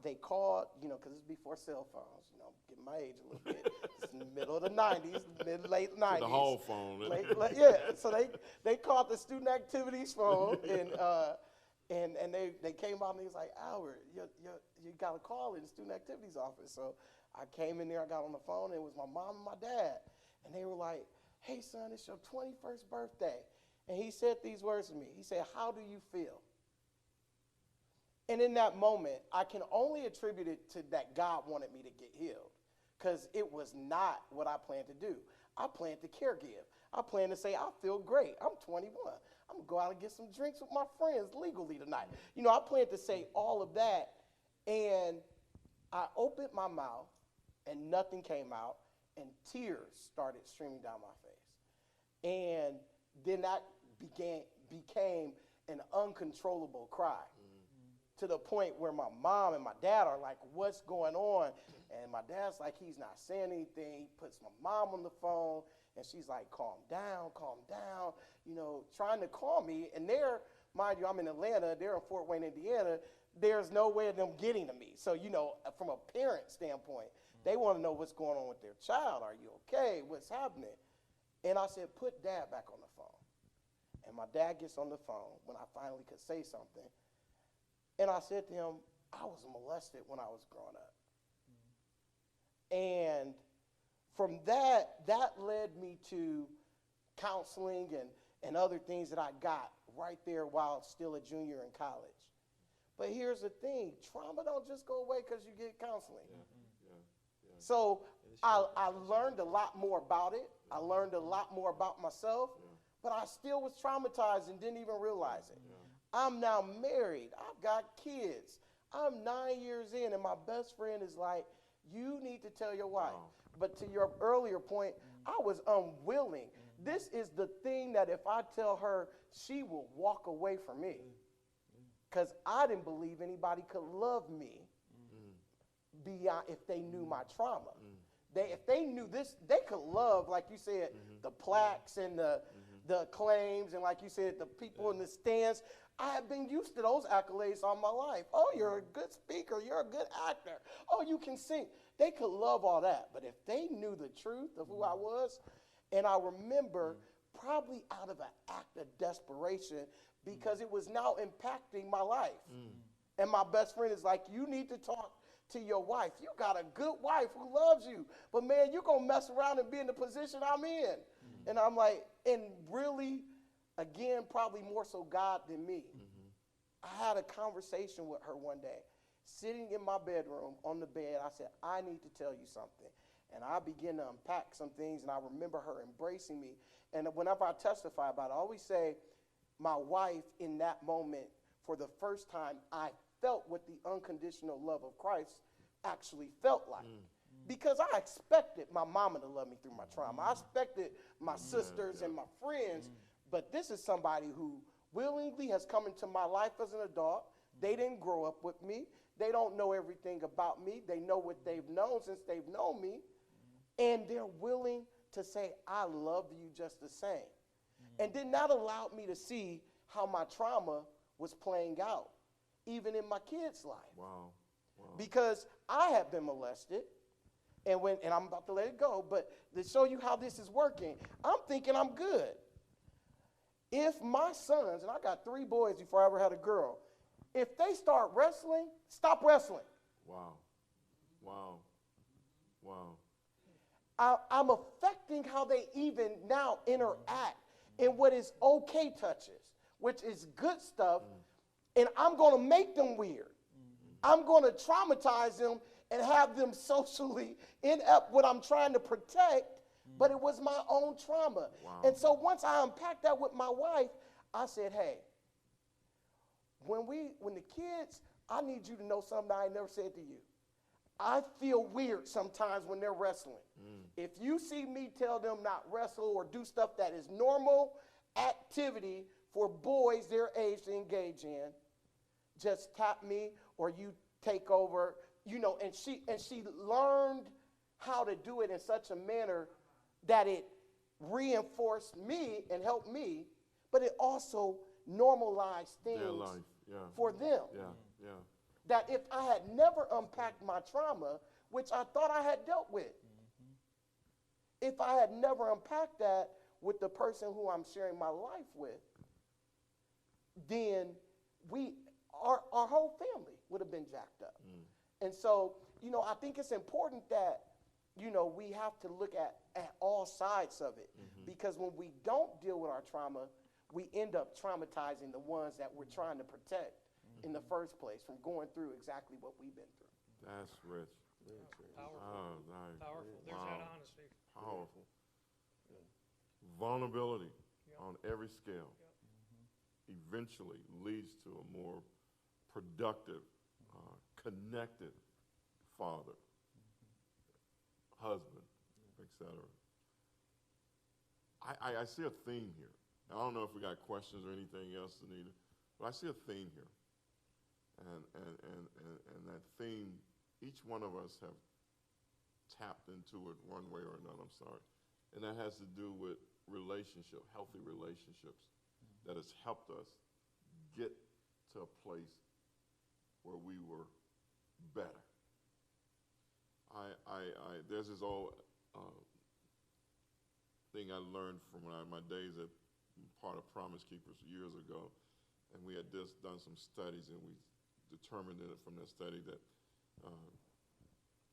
they called, you know, because it's before cell phones, you know, I'm getting my age a little bit. It's in the middle of the 90s, late 90s. The whole phone. Yeah, so they called the student activities phone, and they came out and he was like, Albert, you got a call in the student activities office. So I came in there, I got on the phone, and it was my mom and my dad. And they were like, hey, son, it's your 21st birthday. And he said these words to me. He said, how do you feel? And in that moment, I can only attribute it to that God wanted me to get healed, because it was not what I planned to do. I planned to caregive. I planned to say, I feel great. I'm 21. I'm going to go out and get some drinks with my friends legally tonight. You know, I planned to say all of that, and I opened my mouth, and nothing came out, and tears started streaming down my face. And then that became an uncontrollable cry, to the point where my mom and my dad are like, what's going on? And my dad's like, he's not saying anything. He puts my mom on the phone, and she's like, calm down, you know, trying to calm me. And they're, mind you, I'm in Atlanta, they're in Fort Wayne, Indiana. There's no way of them getting to me. So, you know, from a parent standpoint, they want to know what's going on with their child. Are you okay? What's happening? And I said, put dad back on the phone. And my dad gets on the phone when I finally could say something. And I said to him, I was molested when I was growing up. And from that led me to counseling and other things that I got right there while still a junior in college. But here's the thing, trauma don't just go away because you get counseling. So I learned a lot more about it. I learned a lot more about myself, but I still was traumatized and didn't even realize it. I'm now married. I've got kids. I'm 9 years in, and my best friend is like, you need to tell your wife. Wow. But to your earlier point, I was unwilling. This is the thing that if I tell her, she will walk away from me. Because I didn't believe anybody could love me beyond if they knew my trauma. If they knew this, they could love, like you said, the plaques and the acclaims, and like you said, the people in the stands. I have been used to those accolades all my life. Oh, you're a good speaker. You're a good actor. Oh, you can sing. They could love all that. But if they knew the truth of who I was, and I remember probably out of an act of desperation, because it was now impacting my life. And my best friend is like, you need to talk to your wife. You got a good wife who loves you. But man, you're going to mess around and be in the position I'm in. And I'm like, and really, again, probably more so God than me. I had a conversation with her one day, sitting in my bedroom on the bed. I said, I need to tell you something. And I began to unpack some things, and I remember her embracing me. And whenever I testify about it, I always say, my wife in that moment, for the first time, I felt what the unconditional love of Christ actually felt like. Because I expected my mama to love me through my trauma. I expected my sisters and my friends. But this is somebody who willingly has come into my life as an adult. They didn't grow up with me. They don't know everything about me. They know what they've known since they've known me. And they're willing to say, I love you just the same. And then that allowed me to see how my trauma was playing out, even in my kids' life. Wow. Because I have been molested, and I'm about to let it go, but to show you how this is working, I'm thinking I'm good. If my sons, and I got 3 boys before I ever had a girl, if they start wrestling, stop wrestling. Wow. I'm affecting how they even now interact in what is okay touches, which is good stuff, and I'm going to make them weird. I'm going to traumatize them and have them socially inept what I'm trying to protect, but it was my own trauma. Wow. And so once I unpacked that with my wife, I said, hey, when the kids, I need you to know something I never said to you. I feel weird sometimes when they're wrestling. If you see me tell them not wrestle or do stuff that is normal activity for boys their age to engage in, just tap me or you take over, you know, and she learned how to do it in such a manner that it reinforced me and helped me, but it also normalized things Their life, yeah, for them. yeah, yeah. That if I had never unpacked my trauma, which I thought I had dealt with, if I had never unpacked that with the person who I'm sharing my life with, then our whole family would have been jacked up. And so, I think it's important that, we have to look at all sides of it. Because when we don't deal with our trauma, we end up traumatizing the ones that we're trying to protect in the first place from going through exactly what we've been through. That's rich. Powerful. Oh, nice. Powerful. There's Wow. that honesty. Powerful. Vulnerability Yep. on every scale eventually leads to a more productive, connected father, husband, etc. I see a theme here. I don't know if we got questions or anything else, Anita, but I see a theme here. And that theme, each one of us have tapped into it one way or another, I'm sorry. And that has to do with relationship, healthy relationships that has helped us get to a place where we were better. There's this old thing I learned from my days at part of Promise Keepers years ago, and we had just done some studies, and we determined from that study that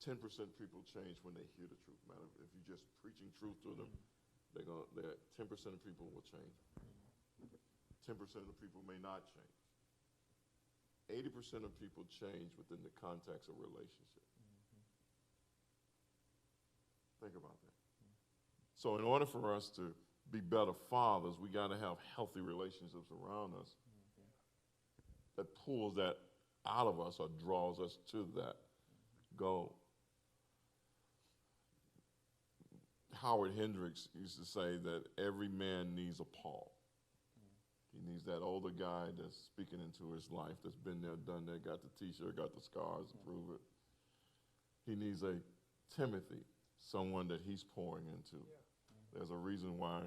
10% people change when they hear the truth. Matter if you're just preaching truth to them, 10% of people will change. 10% of the people may not change. 80% of people change within the context of relationship. Think about that. So in order for us to be better fathers, we got to have healthy relationships around us that pulls that out of us or draws us to that goal. Howard Hendricks used to say that every man needs a Paul. He needs that older guy that's speaking into his life, that's been there, done that, got the t-shirt, got the scars to prove it. He needs a Timothy, someone that he's pouring into. There's a reason why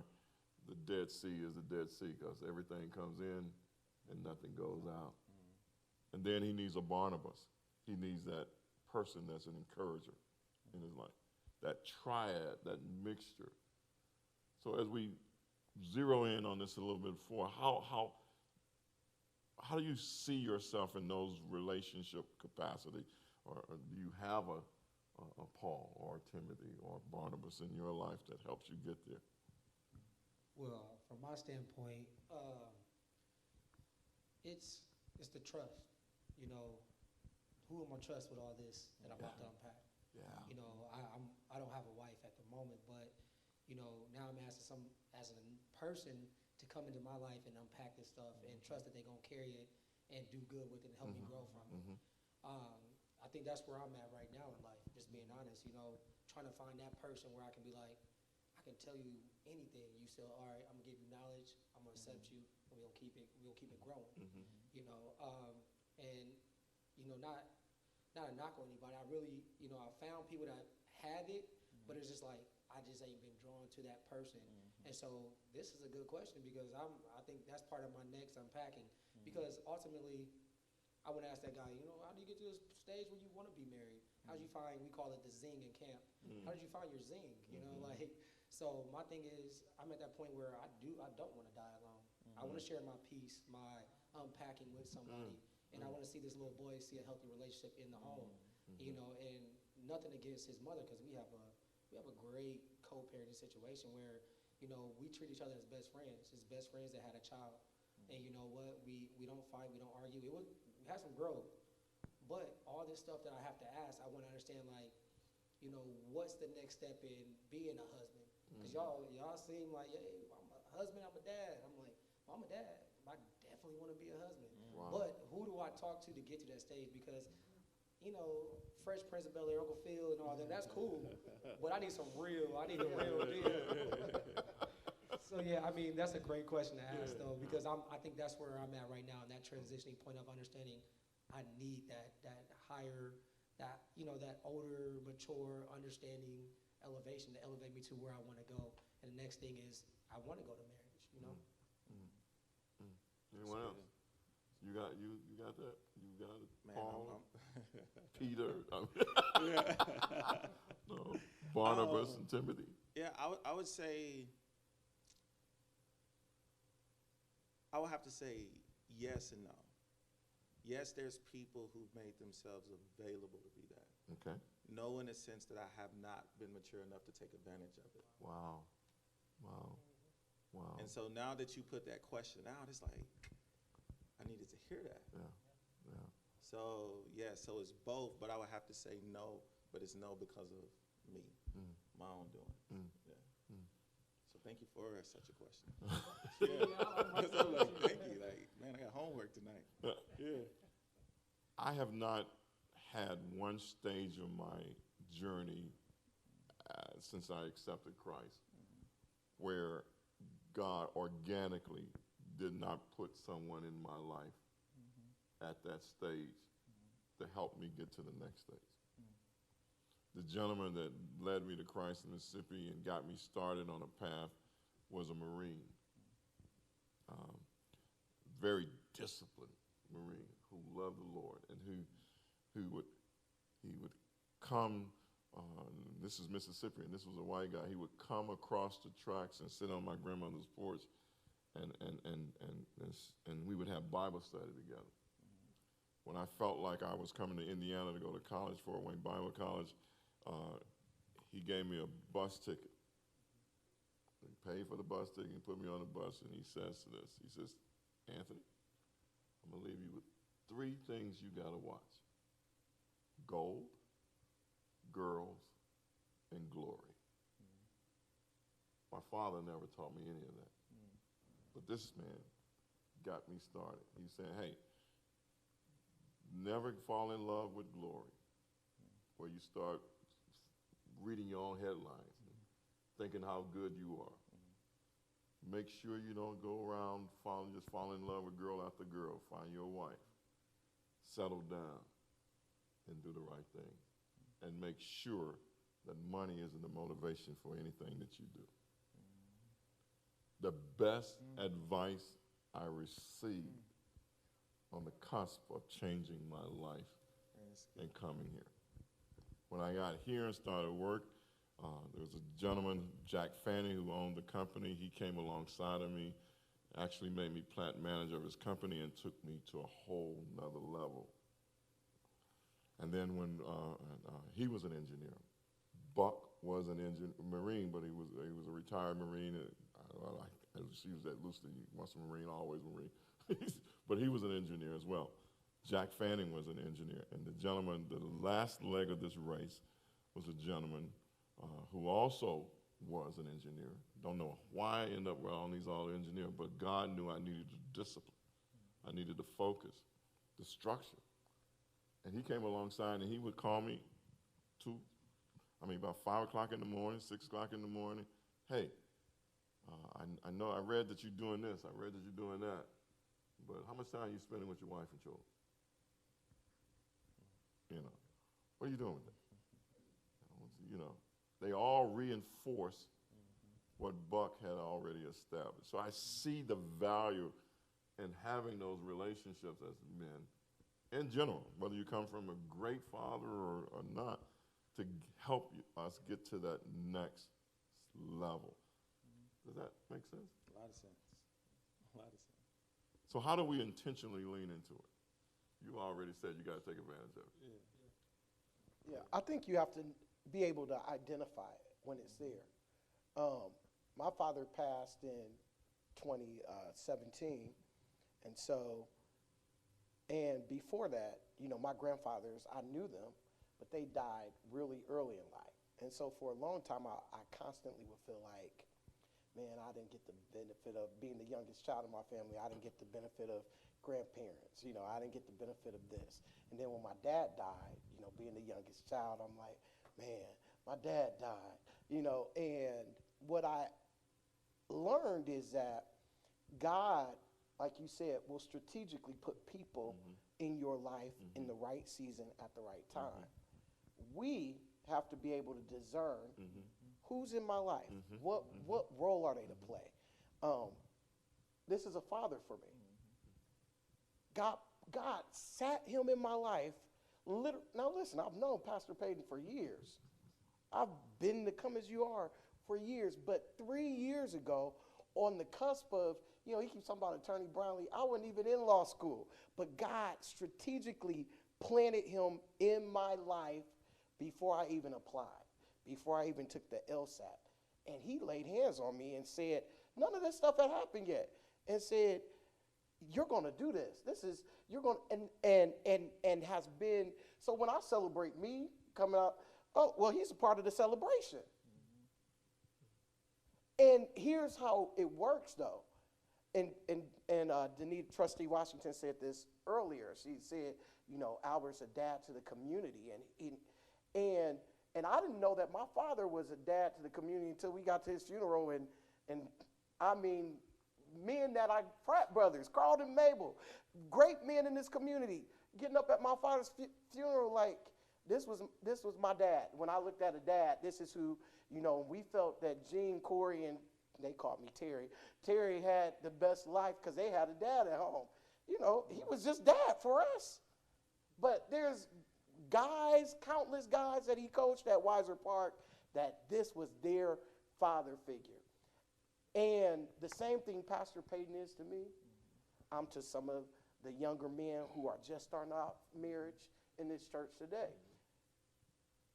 the Dead Sea is the Dead Sea, because everything comes in and nothing goes out. And then he needs a Barnabas. He needs that person that's an encourager in his life, that triad, that mixture. So as we zero in on this a little bit before, how do you see yourself in those relationship capacity? Or do you have a Paul or a Timothy or a Barnabas in your life that helps you get there? Well, from my standpoint, it's the trust. Who am I trust with all this that I'm about to unpack? Yeah. I don't have a wife at the moment, but now I'm asking as a person to come into my life and unpack this stuff and trust that they're gonna carry it and do good with it and help me grow from it. I think that's where I'm at right now in life, just being honest, trying to find that person where I can be like, I can tell you anything. You say, all right, I'm gonna give you knowledge, I'm gonna accept you, and we'll keep it growing. And not a knock on anybody. I really, I found people that have it, but it's just like I just ain't been drawn to that person. And so this is a good question because I think that's part of my next unpacking. Because ultimately, I would ask that guy, how do you get to this stage where you want to be married? How did you find, we call it the zing in camp. How did you find your zing? So my thing is, I'm at that point where I don't want to die alone. I want to share my peace, my unpacking with somebody. And I want to see this little boy see a healthy relationship in the home, and nothing against his mother, because we have a great co-parenting situation where, we treat each other as best friends. His best friends that had a child. And you know what? We don't fight, we don't argue. We had some growth. But all this stuff that I have to ask, I want to understand, what's the next step in being a husband? Because y'all seem like, hey, I'm a husband, I'm a dad. I'm like, well, I'm a dad. I definitely want to be a husband. Wow. But who do I talk to get to that stage? Because, Fresh Prince of Bel-Air, Uncle Phil and all that, that's cool. But I need the real deal. So yeah, that's a great question to ask though, because I think that's where I'm at right now in that transitioning point of understanding I need that that, you know, that older, mature, understanding elevation to elevate me to where I want to go. And the next thing is I want to go to marriage, you know? Anyone else? You got that? You got it, Man, Paul, I'm- Peter, Yeah. no, Barnabas, and Timothy. Yeah, I would say, I would have to say yes and no. Yes, there's people who've made themselves available to be that. Okay. No, in the sense that I have not been mature enough to take advantage of it. Wow. And so now that you put that question out, it's like, I needed to hear that. Yeah. So, yeah, so it's both, but I would have to say no, but it's no because of me, my own doing. Yeah. So thank you for such a question. Because I'm like, thank you. Like, man, I got homework tonight. Yeah. I have not had one stage of my journey since I accepted Christ where God organically did not put someone in my life at that stage to help me get to the next stage. The gentleman that led me to Christ in Mississippi and got me started on a path was a Marine. Very disciplined Marine who loved the Lord and who would come, this is Mississippi, and this was a white guy, he would come across the tracks and sit on my grandmother's porch and we would have Bible study together. When I felt like I was coming to Indiana to go to college, Fort Wayne Bible College, he gave me a bus ticket. He paid for the bus ticket and put me on the bus, and he says to this, he says, Anthony, I'm going to leave you with 3 things you got to watch: gold, girls, and glory. My father never taught me any of that. But this man got me started. He said, hey, never fall in love with glory, where you start reading your own headlines, thinking how good you are. Make sure you don't go around just fall in love with girl after girl. Find your wife. Settle down and do the right thing. And make sure that money isn't the motivation for anything that you do. The best advice I received on the cusp of changing my life and coming here. When I got here and started work, there was a gentleman, Jack Fanning, who owned the company. He came alongside of me, actually made me plant manager of his company and took me to a whole nother level. And then when he was an engineer, Buck was an Marine, but he was a retired Marine. I just use that loosely. Once a Marine, always Marine. But he was an engineer as well. Jack Fanning was an engineer. And the gentleman, the last leg of this race, was a gentleman who also was an engineer. Don't know why I ended up around these all engineers, but God knew I needed the discipline. I needed the focus, the structure. And he came alongside and he would call me about 5 o'clock in the morning, 6 o'clock in the morning. Hey, I know I read that you're doing this, I read that you're doing that, but how much time are you spending with your wife and children? You know, what are you doing with them? You know, they all reinforce what Buck had already established. So I see the value in having those relationships as men, in general, whether you come from a great father or not, to help us get to that next level. Does that make sense? A lot of sense. A lot of sense. So how do we intentionally lean into it? You already said you got to take advantage of it. Yeah, I think you have to be able to identify it when it's there. My father passed in 2017, and before that, you know, my grandfathers, I knew them, but they died really early in life. And so for a long time, I constantly would feel like, man, I didn't get the benefit of being the youngest child in my family. I didn't get the benefit of grandparents. You know, I didn't get the benefit of this. And then when my dad died, you know, being the youngest child, I'm like, man, my dad died. You know, and what I learned is that God, like you said, will strategically put people in your life in the right season at the right time. we have to be able to discern Mhm. who's in my life, Mhm. what role are they to play. This is a father for me. God sat him in my life. Now listen, I've known Pastor Payton for years. I've been to Come As You Are for years, but 3 years ago, on the cusp of, he keeps talking about Attorney Brownlee. I wasn't even in law school, but God strategically planted him in my life before I even applied, before I even took the LSAT. And he laid hands on me and said, none of this stuff had happened yet, and said, you're going to do this. You're going to, and has been, so when I celebrate me coming out, oh, well, he's a part of the celebration. And here's how it works, though. And Denise, Trustee Washington said this earlier. She said, Albert's a dad to the community. And I didn't know that my father was a dad to the community until we got to his funeral. And I mean, men that frat brothers, Carlton and Mabel, great men in this community, getting up at my father's funeral like, this was my dad. When I looked at a dad, this is who, we felt that Gene, Corey, and they called me Terry. Terry had the best life because they had a dad at home. He was just dad for us. But there's guys, countless guys that he coached at Weiser Park, that this was their father figure. And the same thing Pastor Payton is to me. I'm to some of the younger men who are just starting out marriage in this church today.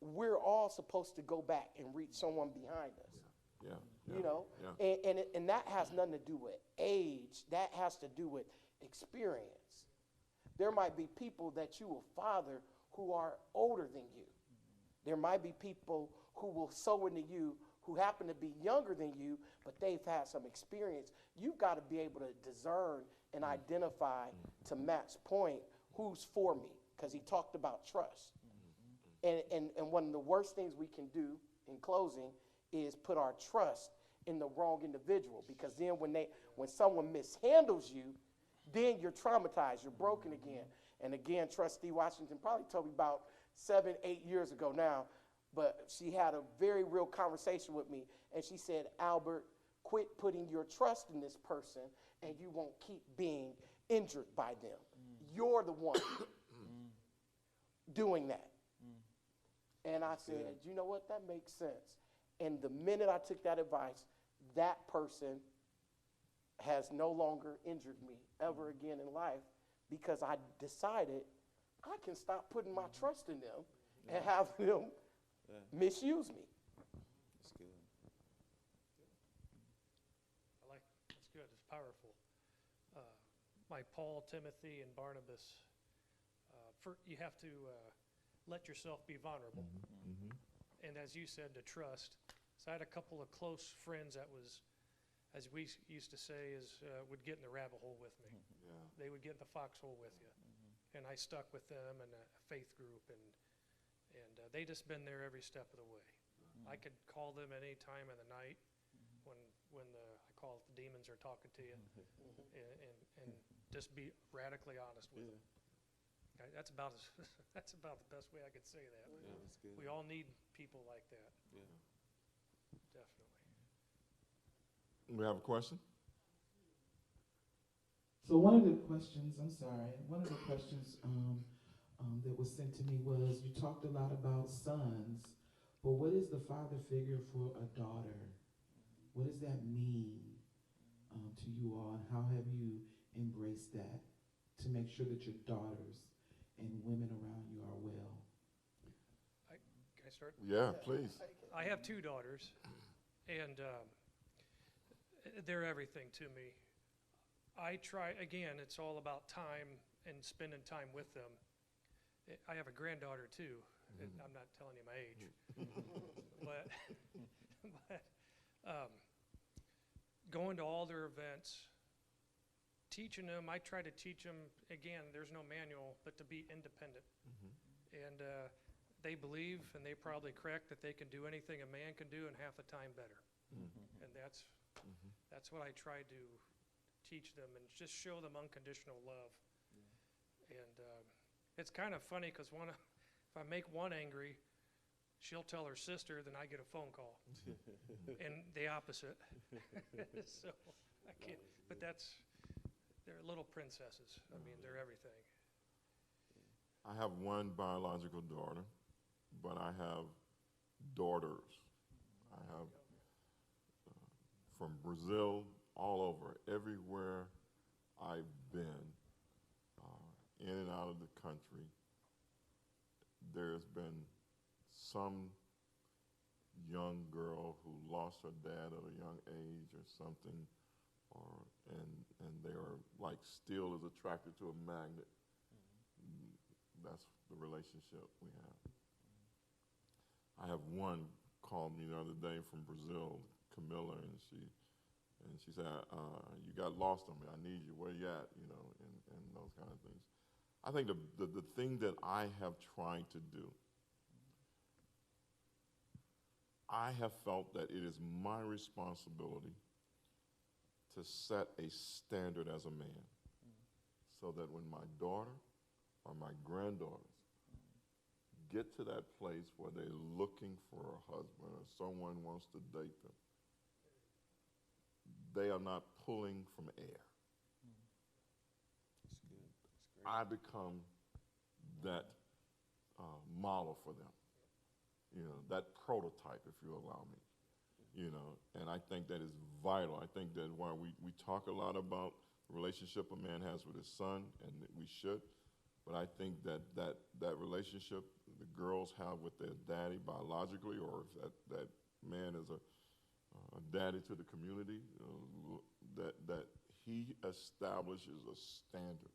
We're all supposed to go back and reach someone behind us. Yeah. And that has nothing to do with age. That has to do with experience. There might be people that you will father who are older than you. There might be people who will sow into you who happen to be younger than you, but they've had some experience. You've got to be able to discern and identify, to Matt's point, who's for me, because he talked about trust. And one of the worst things we can do in closing is put our trust in the wrong individual, because then when someone mishandles you, then you're traumatized, you're broken again. And again, Trustee Washington probably told me about 7, 8 years ago now, but she had a very real conversation with me, and she said, Albert, quit putting your trust in this person, and you won't keep being injured by them. You're the one doing that. And I said, you know what, that makes sense. And the minute I took that advice, that person has no longer injured me ever again in life, because I decided I can stop putting my trust in them and have them misuse me. That's good. That's good, it's powerful. Like Paul, Timothy, and Barnabas, you have to let yourself be vulnerable. And as you said, to trust. So I had a couple of close friends that was, as we used to say, would get in the rabbit hole with me. Yeah. They would get in the foxhole with you. And I stuck with them in a faith group, and they just been there every step of the way. I could call them at any time of the night when I call it the demons are talking to you, and just be radically honest with them. That's about the best way I could say that. Yeah, that's good. We all need people like that. Yeah. Definitely. We have a question? So one of the questions that was sent to me was, you talked a lot about sons, but what is the father figure for a daughter? What does that mean to you all, and how have you embraced that to make sure that your daughters and women around you are well? Can I start? Yeah, please. I have 2 daughters, and they're everything to me. I try, again, it's all about time and spending time with them. I have a granddaughter too, and I'm not telling you my age, but going to all their events, teaching them, I try to teach them, again, there's no manual, but to be independent. And they believe, and they probably correct, that they can do anything a man can do and half the time better. And that's what I try to teach them, and just show them unconditional love. And it's kind of funny, because if I make one angry, she'll tell her sister, then I get a phone call. And the opposite. So I can't, but they're little princesses. I mean, they're everything. I have one biological daughter, but I have daughters. I have from Brazil, all over, everywhere I've been, in and out of the country, there's been some young girl who lost her dad at a young age or something, and they are like steel is attracted to a magnet. That's the relationship we have. I have one called me the other day from Brazil, Camilla, and she said, "You got lost on me. I need you. Where you at?" And those kind of things. I think the thing that I have tried to do, I have felt that it is my responsibility to set a standard as a man, so that when my daughter or my granddaughters get to that place where they're looking for a husband or someone wants to date them, they are not pulling from air. That's good. That's great. I become that model for them, that prototype, if you allow me, and I think that is vital. I think that while we talk a lot about the relationship a man has with his son, and that we should, but I think that relationship the girls have with their daddy biologically, or if that man is a daddy to the community, that he establishes a standard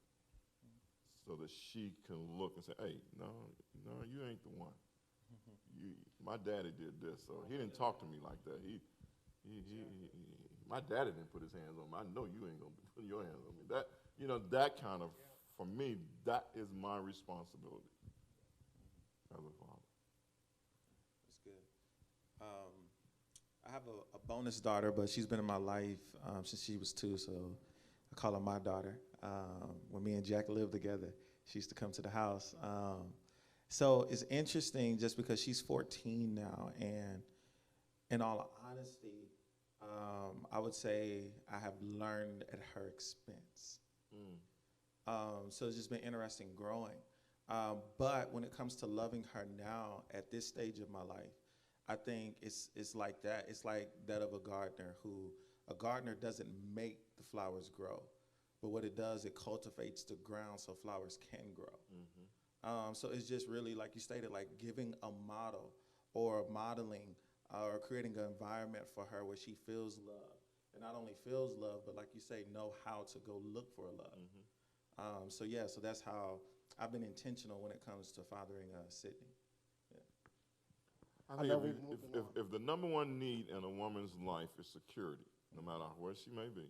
so that she can look and say, "Hey, no, you ain't the one. My daddy did this, so he didn't talk to me like that. My daddy didn't put his hands on me. I know you ain't gonna be putting your hands on me." That kind of, for me, that is my responsibility as a father. That's good. I have a bonus daughter, but she's been in my life since she was 2, so I call her my daughter. When me and Jack lived together, she used to come to the house. So it's interesting just because she's 14 now, and in all honesty, I would say I have learned at her expense. So it's just been interesting growing. But when it comes to loving her now at this stage of my life, I think it's like that. It's like that of a gardener a gardener doesn't make the flowers grow, but what it does, it cultivates the ground so flowers can grow. So it's just really, like you stated, like giving a model or modeling or creating an environment for her where she feels love. And not only feels love, but like you say, know how to go look for love. So that's how I've been intentional when it comes to fathering Sydney. I think if the number one need in a woman's life is security, no matter where she may be,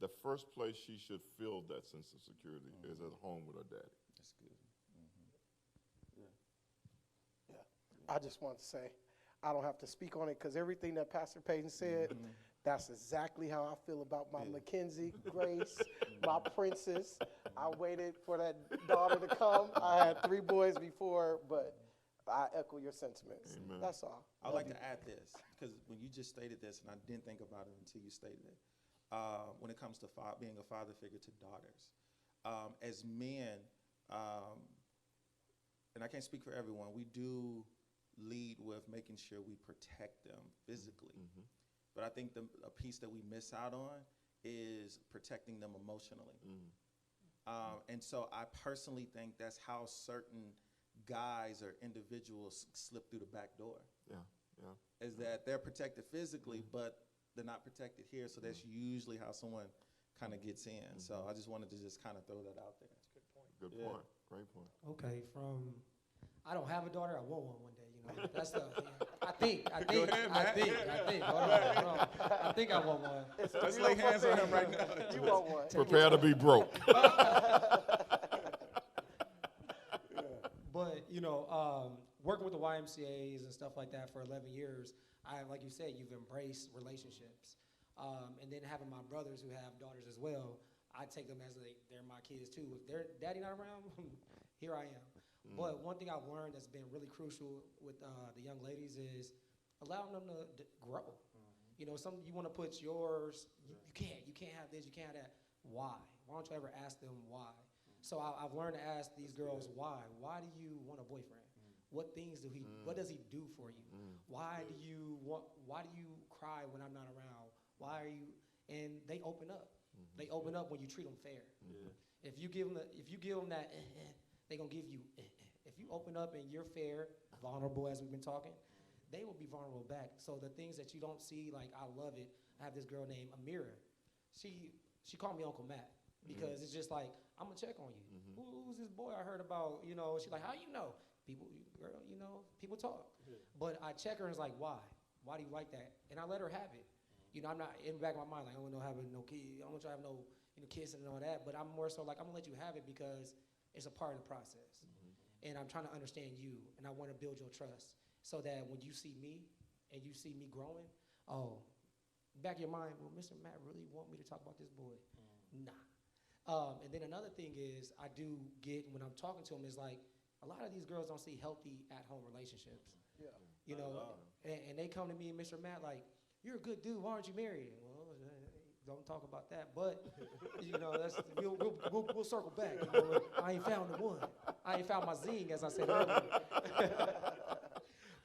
the first place she should feel that sense of security is at home with her daddy. That's good. I just want to say, I don't have to speak on it because everything that Pastor Payton said, that's exactly how I feel about my Mackenzie, Grace, my princess. I waited for that daughter to come. I had 3 boys before, but I echo your sentiments. Amen. That's all. I'd like to add this, because when you just stated this, and I didn't think about it until you stated it, when it comes to being a father figure to daughters. As men, and I can't speak for everyone, we do lead with making sure we protect them physically. But I think a piece that we miss out on is protecting them emotionally. And so I personally think that's how certain guys or individuals slip through the back door. Is that they're protected physically, but they're not protected here. So that's usually how someone kind of gets in. So I just wanted to just kind of throw that out there. That's a good point. Good point. Great point. Okay, I don't have a daughter. I want one day. That's I think. Hold on. I think I want one. Let's lay hands on him right now. You want one. Prepare to be broke. But, working with the YMCAs and stuff like that for 11 years, like you said, you've embraced relationships. And then having my brothers who have daughters as well, I take them as they're my kids too. If their daddy not around, here I am. But one thing I've learned that's been really crucial with the young ladies is allowing them to grow. You know, you want to put yours. You can't have this. You can't have that. Why? Why don't you ever ask them why? So I've learned to ask these girls why. Why do you want a boyfriend? What things do he? What does he do for you? Why do you cry when I'm not around? Why are you? And they open up. They open up when you treat them fair. If you give them that, they gonna give you. If you open up and you're fair, vulnerable as we've been talking, they will be vulnerable back. So the things that you don't see, like I love it. I have this girl named Amira. She called me Uncle Matt because it's just like I'm gonna check on you. Who's this boy I heard about? You know, she's like, how you know? People, girl, you know, people talk. But I check her and it's like, why? Why do you like that? And I let her have it. You know, I'm not in the back of my mind like I don't want to have no kid. I don't want you to have no kissing and all that. But I'm more so like I'm gonna let you have it because it's a part of the process. And I'm trying to understand you, and I want to build your trust so that when you see me and you see me growing, back of your mind, well, Mr. Matt really want me to talk about this boy? Nah. And then another thing is I do get when I'm talking to them is like a lot of these girls don't see healthy at-home relationships. Yeah. You know, and they come to me, Mr. Matt, like, you're a good dude. Why aren't you married? Well, don't talk about that. But you know, we'll circle back. You know, I ain't found the one. I ain't found my zing, as I said earlier.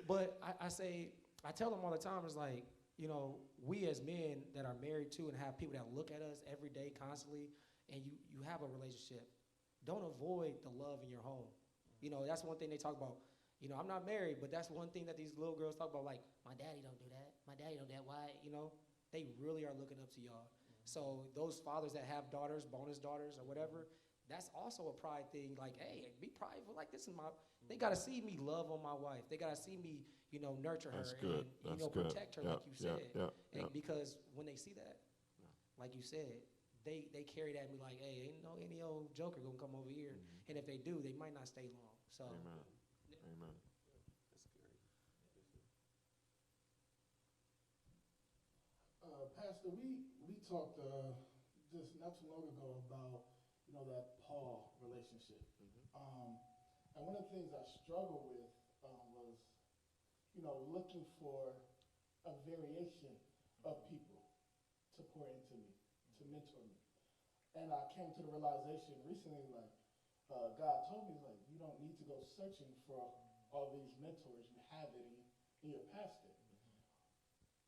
But I tell them all the time, it's like, you know, we as men that are married to and have people that look at us every day, constantly, and you have a relationship, don't avoid the love in your home. You know, that's one thing they talk about. You know, I'm not married, but that's one thing that these little girls talk about, like, my daddy don't do that. My daddy don't do that. Why? You know, they really are looking up to y'all. So those fathers that have daughters, bonus daughters or whatever, that's also a pride thing. Like, hey, be prideful. Like, this is they got to see me love on my wife. They got to see me, you know, nurture her and, protect her like you said. And because when they see that, like you said, they carry that and be like, hey, ain't any old joker going to come over here. And if they do, they might not stay long. So. Amen. Amen. Pastor, we talked just not too long ago about that Paul relationship, and one of the things I struggled with was looking for a variation of people to pour into me, to mentor me, and I came to the realization recently, like God told me, like, you don't need to go searching for all these mentors. You have it in your pastor.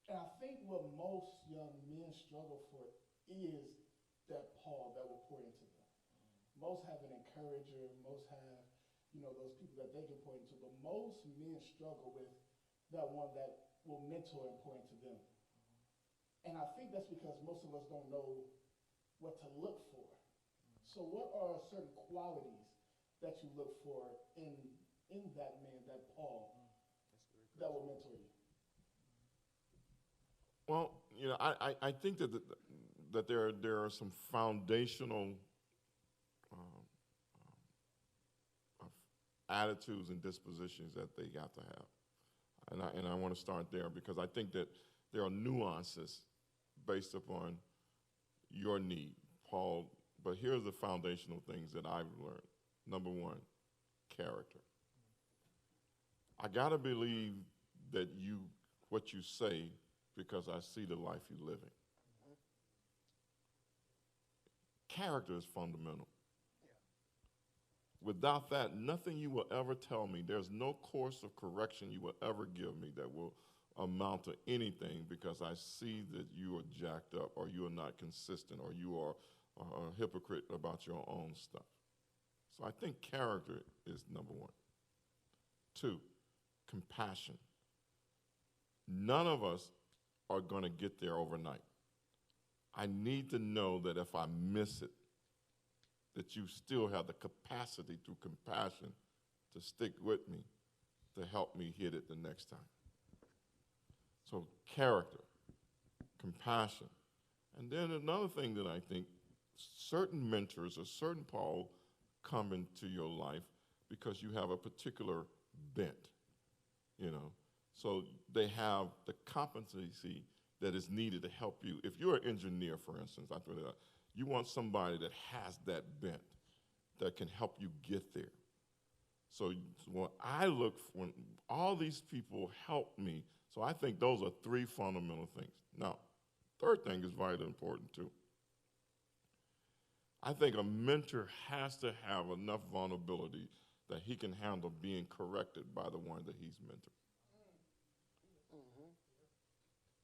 And I think what most young men struggle for is that Paul that will pour into them. Most have an encourager, most have, those people that they can pour into, but most men struggle with that one that will mentor and pour into them. And I think that's because most of us don't know what to look for. So what are certain qualities that you look for in that man, that Paul, that will mentor you? Well, I think that there are some foundational attitudes and dispositions that they got to have, and I want to start there because I think that there are nuances based upon your need, Paul. But here's the foundational things that I've learned. Number one, character. I gotta believe that what you say, because I see the life you're living. Character is fundamental. Without that, nothing you will ever tell me, there's no course of correction you will ever give me that will amount to anything because I see that you are jacked up or you are not consistent or you are a hypocrite about your own stuff. So I think character is number one. Two, compassion. None of us are going to get there overnight. I need to know that if I miss it, that you still have the capacity through compassion to stick with me, to help me hit it the next time. So character, compassion. And then another thing that I think, certain mentors or certain Paul come into your life because you have a particular bent, So they have the competency that is needed to help you. If you're an engineer, for instance, I throw that out, you want somebody that has that bent that can help you get there. So when I look, when all these people help me, so I think those are three fundamental things. Now, third thing is vitally important too. I think a mentor has to have enough vulnerability that he can handle being corrected by the one that he's mentoring.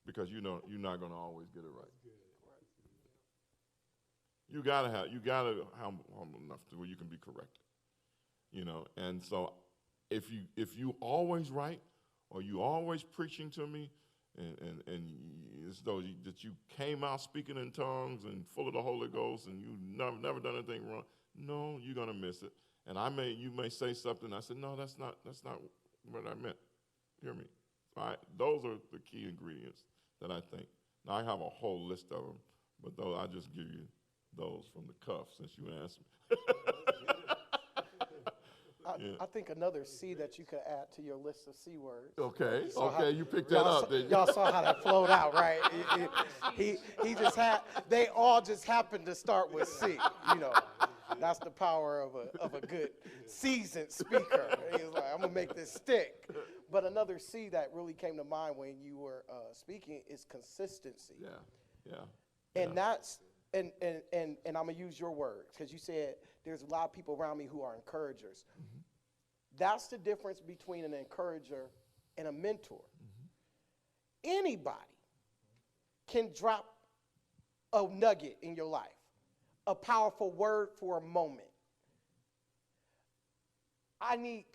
Because you know you're not going to always get it right. You gotta have humble enough to where you can be corrected. You know, and so if you always right or you always preaching to me, and as though that you came out speaking in tongues and full of the Holy Ghost and you never done anything wrong, no, you're gonna miss it. And you may say something. I said, no, that's not what I meant. Hear me. Those are the key ingredients that I think. Now I have a whole list of them, but though I just give you those from the cuff since you asked me. I think another C that you could add to your list of C words. Okay, So you picked that up, didn't you? Y'all saw how that flowed out, right? They all just happened to start with C, you know. That's the power of a good seasoned speaker. He's like, I'm gonna make this stick. But another C that really came to mind when you were speaking is consistency. Yeah. And that's and I'm gonna use your word because you said there's a lot of people around me who are encouragers. Mm-hmm. That's the difference between an encourager and a mentor. Mm-hmm. Anybody can drop a nugget in your life, a powerful word for a moment. I need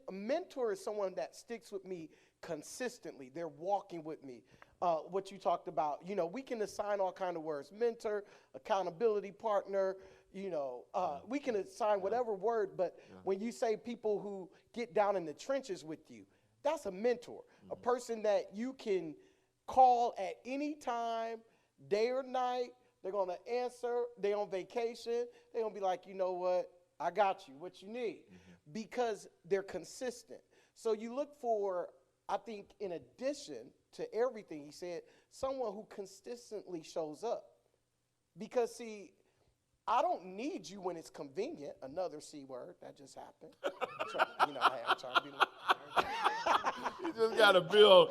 a mentor is someone that sticks with me consistently. They're walking with me. What you talked about, you know, we can assign all kinds of words: mentor, accountability partner, you know, we can assign whatever word, but when you say people who get down in the trenches with you, that's a mentor, a person that you can call at any time, day or night. They're going to answer. They're on vacation. They're going to be like, you know what? I got you, what you need, because they're consistent. So you look for, I think, in addition to everything he said, someone who consistently shows up. Because, see, I don't need you when it's convenient. Another C word that just happened. You know, I'm trying to be like, You just got to build.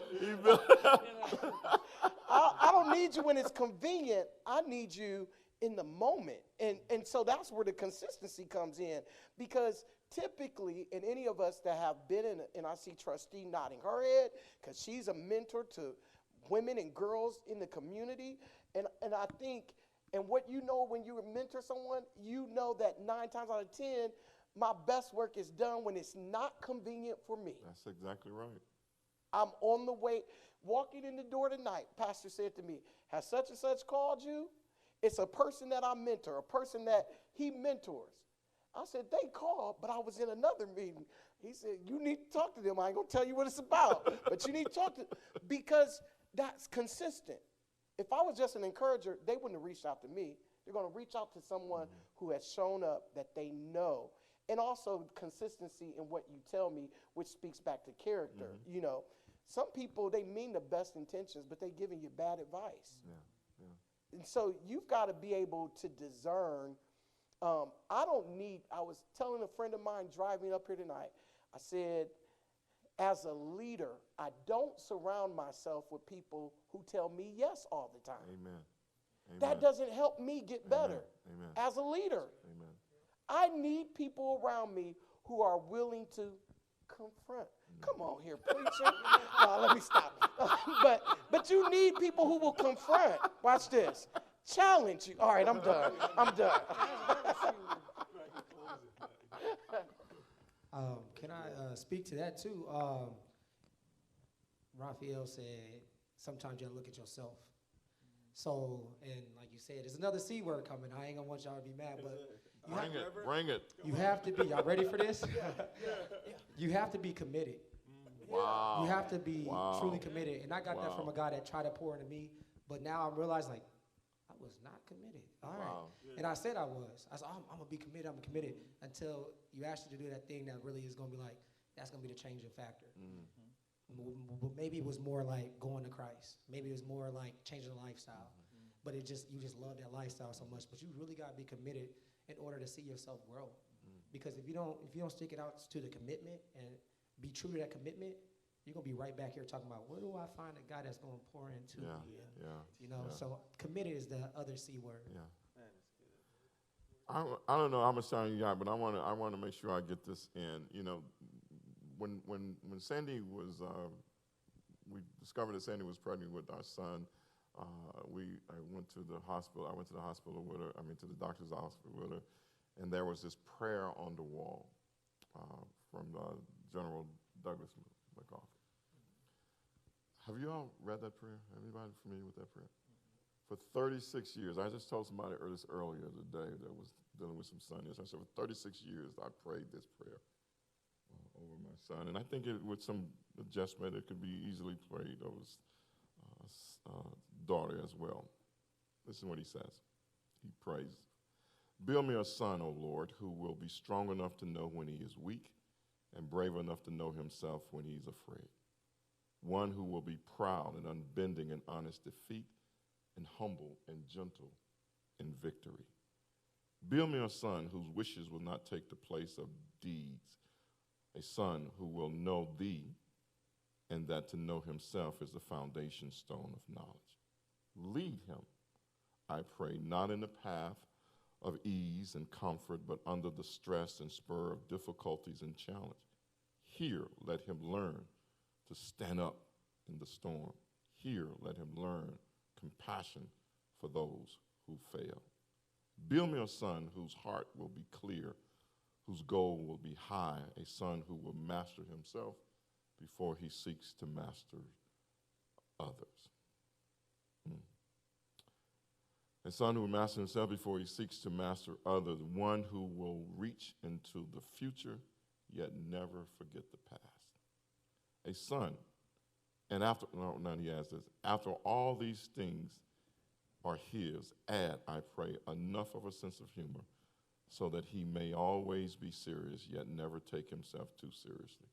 I don't need you when it's convenient. I need you in the moment. And so that's where the consistency comes in. Because typically, in any of us that have been in, and I see Trustee nodding her head, because she's a mentor to women and girls in the community. And I think, and what you know when you mentor someone, you know that 9 times out of 10, my best work is done when it's not convenient for me. That's exactly right. I'm on the way, walking in the door tonight. Pastor said to me, has such and such called you? It's a person that I mentor, a person that he mentors. I said, they called, but I was in another meeting. He said, you need to talk to them. I ain't going to tell you what it's about, but you need to talk to them, because that's consistent. If I was just an encourager, they wouldn't have reached out to me. They're going to reach out to someone who has shown up that they know. And also consistency in what you tell me, which speaks back to character. You know, some people, they mean the best intentions, but they're giving you bad advice. And so you've got to be able to discern. I was telling a friend of mine driving up here tonight, I said, as a leader, I don't surround myself with people who tell me yes all the time. Amen. That doesn't help me get better as a leader. Amen. I need people around me who are willing to confront. Come on here, preacher. No, let me stop. But you need people who will confront. Watch this. Challenge you. All right, I'm done. Can I speak to that too? Raphael said, sometimes you gotta look at yourself. So, and like you said, there's another C word coming. I ain't gonna want y'all to be mad, but Bring it. you have to be, y'all ready for this? You have to be committed. Wow. You have to be Wow. truly committed. And I got that Wow. from a guy that tried to pour into me, but now I realize, like, I was not committed. All right. Wow. And I said I was. I said, I'm going to be committed. I'm committed until you ask you to do that thing that really is going to be like, that's going to be the changing factor. Maybe it was more like going to Christ. Maybe it was more like changing the lifestyle. But you just love that lifestyle so much. But you really got to be committed in order to see yourself grow. Because if you don't stick it out to the commitment and be true to that commitment, you're gonna be right back here talking about where do I find a guy that's gonna pour into Yeah, me? And, yeah. you know, yeah, so committed is the other C word. yeah. I don't know. I'm a young guy, but I want to make sure I get this in. You know, when Sandy was, we discovered that Sandy was pregnant with our son. I went to the hospital. I went to the hospital with her. I mean, to the doctor's office with her, and there was this prayer on the wall from General Douglas MacArthur. Have you all read that prayer? Anybody familiar with that prayer? For 36 years, I just told somebody earlier today that was dealing with some son. I said, for 36 years, I prayed this prayer over my son. And I think with some adjustment, it could be easily prayed over his daughter as well. Listen to what he says. He prays, "Build me a son, O Lord, who will be strong enough to know when he is weak and brave enough to know himself when he's afraid. One who will be proud and unbending in honest defeat and humble and gentle in victory. Build me a son whose wishes will not take the place of deeds, a son who will know thee, and that to know himself is the foundation stone of knowledge. Lead him, I pray, not in the path of ease and comfort, but under the stress and spur of difficulties and challenge. Here, let him learn to stand up in the storm. Here, let him learn compassion for those who fail. Build me a son whose heart will be clear, whose goal will be high, a son who will master himself before he seeks to master others." A son who will master himself before he seeks to master others, one who will reach into the future yet never forget the past. A son, and he adds this, after all these things are his, add, I pray, enough of a sense of humor so that he may always be serious yet never take himself too seriously.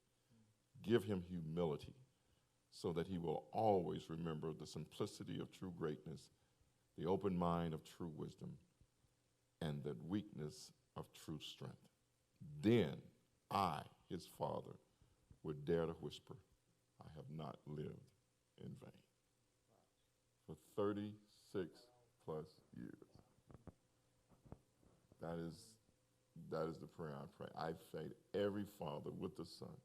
Give him humility so that he will always remember the simplicity of true greatness, the open mind of true wisdom, and the weakness of true strength. Then I, his father, would dare to whisper, I have not lived in vain. For 36 plus years. That is the prayer I pray. I pray every father with the son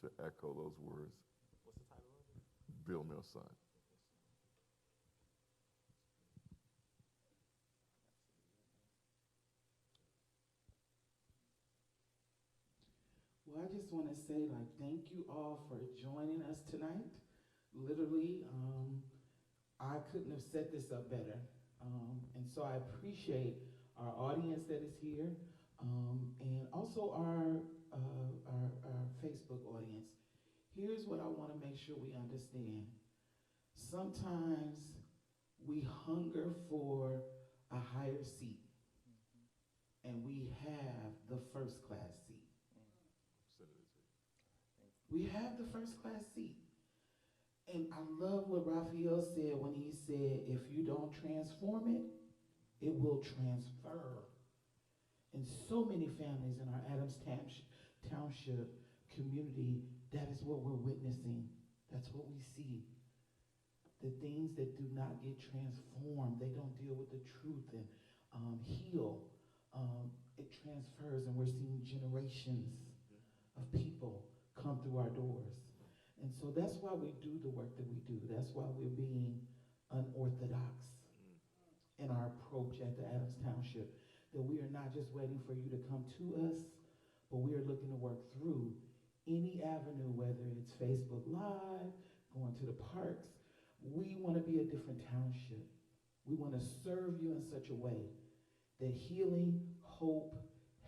should echo those words. What's the title of it? Build me a son. Well, I just want to say, thank you all for joining us tonight. Literally, I couldn't have set this up better. And so I appreciate our audience that is here, and also our Facebook audience. Here's what I want to make sure we understand. Sometimes we hunger for a higher seat, and we have the first class seat. We have the first class seat. And I love what Raphael said when he said, if you don't transform it, it will transfer. And so many families in our Adams Township community, that is what we're witnessing. That's what we see. The things that do not get transformed, they don't deal with the truth and heal. It transfers, and we're seeing generations of people come through our doors. And so that's why we do the work that we do. That's why we're being unorthodox in our approach at the Adams Township. That we are not just waiting for you to come to us, but we are looking to work through any avenue, whether it's Facebook Live, going to the parks. We want to be a different township. We want to serve you in such a way that healing, hope,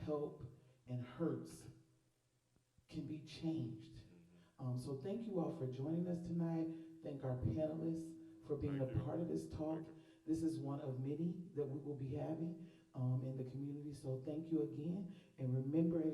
help, and hurts can be changed. So thank you all for joining us tonight. Thank our panelists for being a part of this talk. This is one of many that we will be having in the community. So thank you again. And remember, as